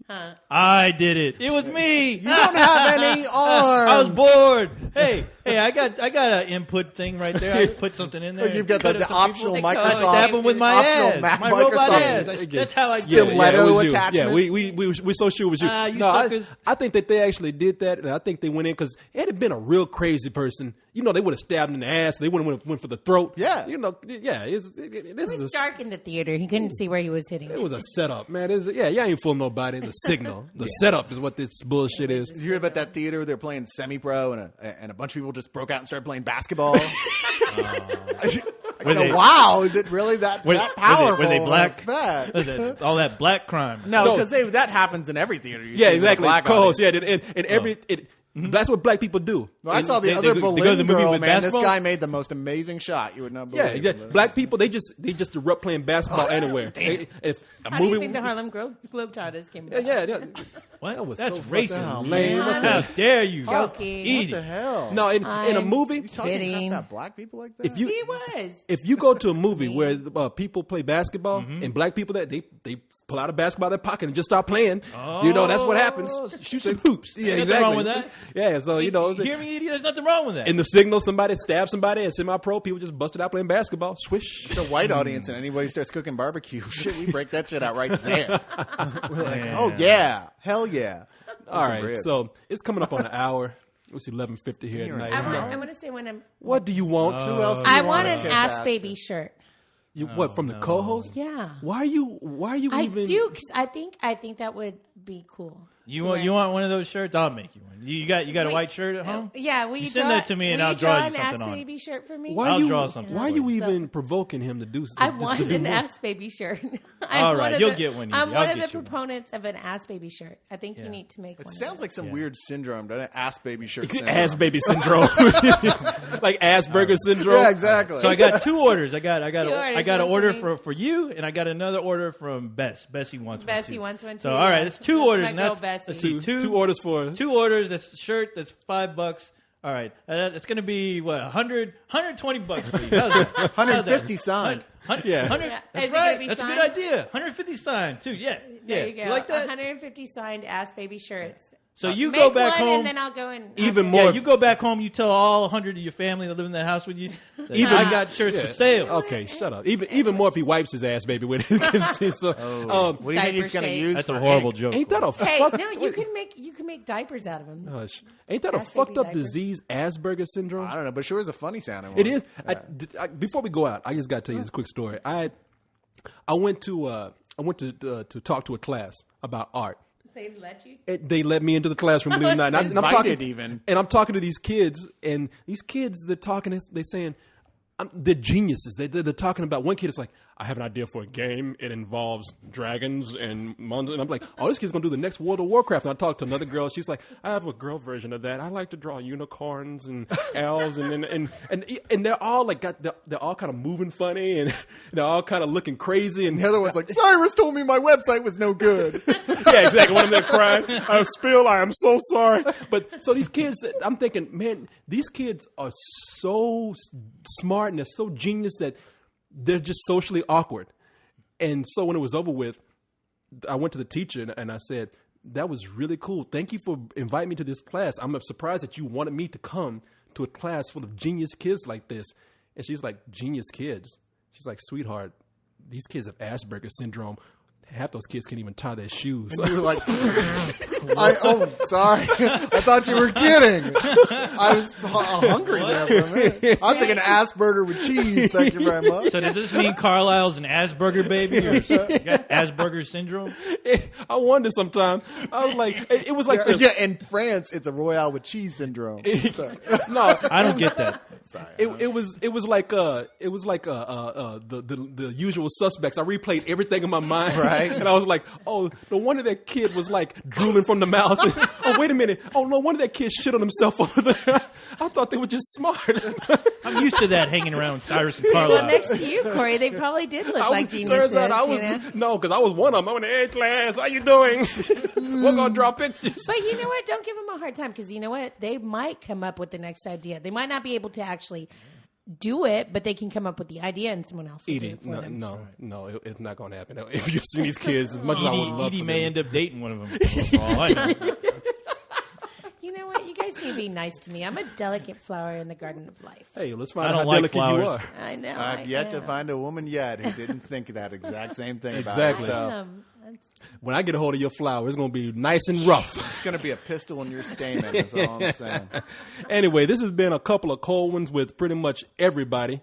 I did it. It was me. You don't have any arms. I was bored. Hey, I got an input thing right there. I put something in there. Oh, you've got Cut the up some optional people. Like, I Microsoft. stab him with my optional ass, my Microsoft. robot ass. That's how I Yeah, did it. Stiletto it was you. attachment. Yeah, we're so sure it was you. You no, suckers. I think that they actually did that, and I think they went in because had it been a real crazy person, they would have stabbed him in the ass. They wouldn't have went for the throat. Yeah. This It was is dark in the theater. He couldn't see where he was hitting. it was a setup, man. You ain't fooling nobody. It's a signal. The setup is what this bullshit is. Did you hear about that theater where they're playing semi-pro and a bunch of people just broke out and started playing basketball? Wow, is it really that powerful? Were they black? of an effect? What is that? All that black crime. No, because that happens in every theater. Yeah, exactly. Black Co-host. audience. Yeah, and every that's what black people do. Well, I saw the They- other they go to Berlin the movie girl, with man. This basketball? guy made the most amazing shot. You would not Yeah, believe. yeah. Black people they just erupt playing basketball anywhere. If a How do you movie, think the Harlem Globetrotters came yeah, about? yeah. What? That was That's so racist. fucking lame. What the- How dare you? Joking. Eat What the it. hell? No, in a I'm movie, you talking kidding. about black people like that? He was. if you go to a movie where people play basketball and black people that they pull out a basketball in their pocket and just start playing, that's what happens. Shoot some hoops. Yeah, Nothing exactly. wrong with that. Yeah, so You hear me, idiot? There's nothing wrong with that. in the signal, somebody stabs somebody, and semi-pro people just busted out playing basketball. Swish. It's a white audience, and anybody starts cooking barbecue, shit, we break that shit out right there. We're like, oh yeah, hell yeah. All Some right, ribs. so it's coming up on an hour. It's 11:50 here at night. I want to say when I'm. What do you want? Who else? do I you want wanna an kiss ass baby shirt. You what from the co-host? Yeah. Why are you I even? do because I think that would be cool. You to want wear. you want one of those shirts? I'll make you one. You got a white shirt at home? Yeah, will you send draw, that to me and will I'll you draw you an something Ass on. Baby shirt for me? Why I'll you, draw something Why are for you you. even provoking him to do? I to want do an more? Ass Baby shirt. All right, you'll get one, Evie. I'm I'll one of get the you one. proponents of an Ass Baby shirt. I think you need to make one. It sounds like some Yeah. weird syndrome, doesn't it? Ass baby shirt syndrome. Ass baby syndrome, like Asperger's syndrome. Yeah, exactly. So I got 2 orders. I got Two orders, an one order for me. for you, and I got another order from Bess. Bessie wants one. Bessie too. wants one, So too. all right, Yeah. that's 2 That's orders. my And girl, that's Bessie. let's see, Two orders for 2 orders. That's a shirt. That's $5. All right, it's going to be what 120 bucks for you. How's that? 150 signed. Yeah. 100, Yeah. that's Is it gonna right. be That's a signed? good idea. 150 signed too. Yeah, There yeah. you go. like that? 150 signed Ass Baby shirts. So you Make go back one home. and then I'll go and Even I'll- more. Yeah, you go back home. You tell all 100 of your family that live in that house with you. That I got shirts for sale. Okay, shut up. Even more if he wipes his ass baby with it. So, What do you think he's going to Diaper use? That's for a horrible ink? joke. ain't that a Hey, fuck? no, you can make diapers out of them. Gosh, ain't that a Ass baby fucked up diapers. disease, Asperger's syndrome? I don't know, but sure is a funny sounding one. It is. Before we go out, I just got to tell you this quick story. I went to talk to a class about art. They let you. They let me into the classroom, believe it or not. And I'm talking, Invited even. and I'm talking to these kids, and these kids, they're talking, they're saying, they're geniuses. They're talking about, one kid is like, I have an idea for a game. It involves dragons and monsters. And I'm like, oh, this kid's going to do the next World of Warcraft. And I talked to another girl. She's like, I have a girl version of that. I like to draw unicorns and elves. And they're all like, they're all kind of moving funny, and they're all kind of looking crazy. And The other one's like, Cyrus told me my website was no good. yeah, exactly. One of them crying. Spill, I am so sorry. But so these kids, I'm thinking, man, these kids are so smart and they're so genius that they're just socially awkward. And so when it was over with, I went to the teacher and I said, that was really cool. Thank you for inviting me to this class. I'm surprised that you wanted me to come to a class full of genius kids like this. And she's like, genius kids? She's like, sweetheart, these kids have Asperger's syndrome. Half those kids can't even tie their shoes. You were like, sorry. I thought you were kidding. I was hungry there for a minute. I'm thinking Asperger with cheese. Thank you very much. So does this mean Carlisle's an Asperger baby or you got Asperger syndrome? I wonder sometimes. I was like, it was like, Yeah, in France, it's a Royale with cheese syndrome. So, no, I don't get that. sorry. it was like the usual suspects. I replayed everything in my mind, Right. And I was like, oh, no wonder that kid was like drooling from the mouth. Oh, wait a minute. Oh, no wonder that kid shit on himself over there. I thought they were just smart. I'm used to that hanging around Cyrus and Well, Carlisle. next to you, Corey, they probably did look like turns geniuses. out I was you know? no, because I was one of them. I'm in the A class. How you doing? We're gonna draw pictures. But you know what? Don't give them a hard time because you know what? They might come up with the next idea. They might not be able to actually do it, but they can come up with the idea and someone else will do Edie, it for them. no, it's not gonna happen. If you see these kids, as much as I would love Edie for may them. end up dating one of them. For all I know. You know what? You guys need to be nice to me. I'm a delicate flower in the garden of life. Hey, let's find I out how don't like delicate you flowers. are. I know. I've yet to find a woman yet who didn't think that exact same thing about Exactly. herself. When I get a hold of your flower, it's gonna be nice and rough. It's going to be a pistol in your stamen, is all I'm saying. Anyway, this has been a couple of cold ones with pretty much everybody,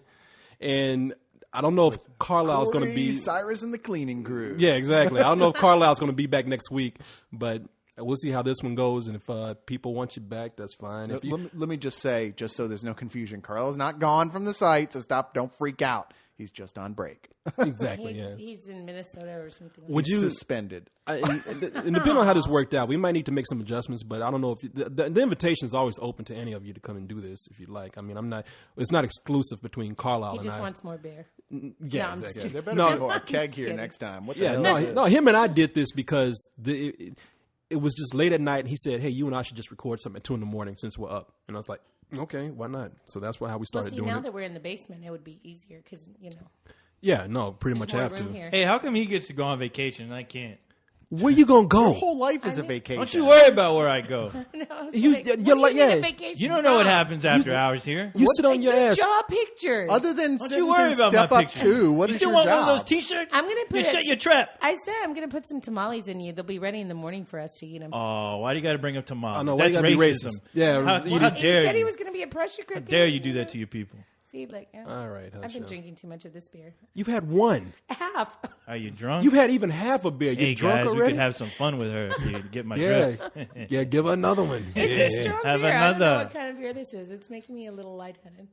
and I don't know if Carlisle's going to Corey, be. Cyrus and the cleaning crew. Yeah, exactly. I don't know if Carlisle's going to be back next week, but we'll see how this one goes. And if people want you back, that's fine. If you, Let me just say, just so there's no confusion, Carlisle's not gone from the site, so don't freak out. He's just on break. exactly, yeah. He's in Minnesota or something. Would you? Suspended. And depending on how this worked out, we might need to make some adjustments. But I don't know if the invitation is always open to any of you to come and do this if you'd like. I mean, I'm not. It's not exclusive between Carlisle He and just I. wants more beer. Yeah, No, I'm just exactly. There better No, be more I'm keg just here kidding. next time. What the Yeah, hell no, is it? no. Him and I did this because it was just late at night, and he said, "Hey, you and I should just record something at 2 a.m. since we're up." And I was like, "Okay, why not?" So that's how we Well, started see, doing now it. that we're in the basement, it would be easier because Yeah, no, pretty much more have room to. here. Hey, how come he gets to go on vacation and I can't? Where you gonna go? Your whole life is a vacation. Don't you worry about where I go. No, I was You- like, you're what do you like- need a yeah. vacation You don't know what from? happens after hours here. You sit on your ass. Draw pictures. Other than Don't sitting you worry through about Step my Up picture. 2, what you is still your want job? one of those T-shirts? I'm gonna put You it- set your trap. I said I'm going to put some tamales in you. They'll be ready in the morning for us to eat them. Oh, why do you got to bring up tamales? I know, why you That's gotta be racism. racist? Yeah, how, you how did- he dare said you? he was going to be a pressure cooker. How dare you do that to your people? See, like, All right, I've hush been up. drinking too much of this beer. You've had one. Half. Are you drunk? You've had even half a beer. You Hey drunk guys, we already? could have some fun with her. If you get my Yeah, drift. yeah. Give her another one. It's a strong Have beer. I don't know another. what kind of beer this is. It's making me a little lightheaded.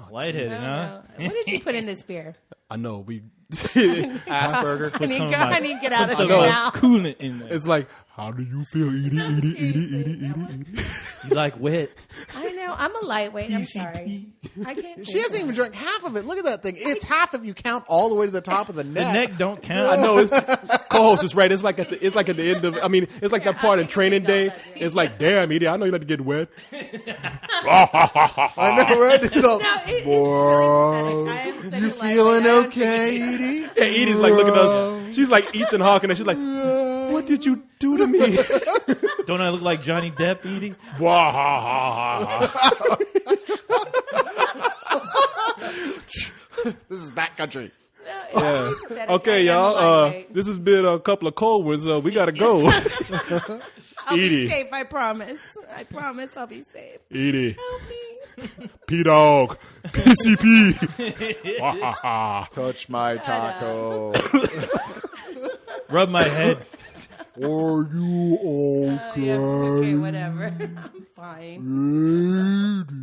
Lightheaded, I don't huh? know. What did you put in this beer? I know. We. Asperger. I need, some go, of my- I need to get out of Some here now. coolant in there. It's like, how do you feel? Eat it, eat it, eat it, eat it, eat it, eat it. You like wet? I know. I'm a lightweight. I'm PCP. sorry. I can't. She drink hasn't even that. drank half of it. Look at that thing. It's half if you count all the way to the top of the The neck. neck don't count. I know. It's, co-host is right. It's like at the end of. I mean, it's like that part in I training think day. it's all that, yeah. It's like, damn, Edie, I know you like to get wet. I know, right? It's all, No, it's Whoa. really pathetic. I am such You a feeling lightweight. I don't okay, drink it. Edie? Yeah, Edie's like looking at us. She's like Ethan Hawke, and she's like, "What did you do to me?" Don't I look like Johnny Depp eating? This is backcountry. No, it's pathetic. Okay, I am a y'all. lightweight. This has been a couple of cold ones. We gotta go. I'll Edie. be safe. I promise. I promise I'll be safe. Edie, Help me. P Dog, PCP. Touch my taco. Rub my head. Are you okay? Yeah, okay, whatever. I'm fine. Edie?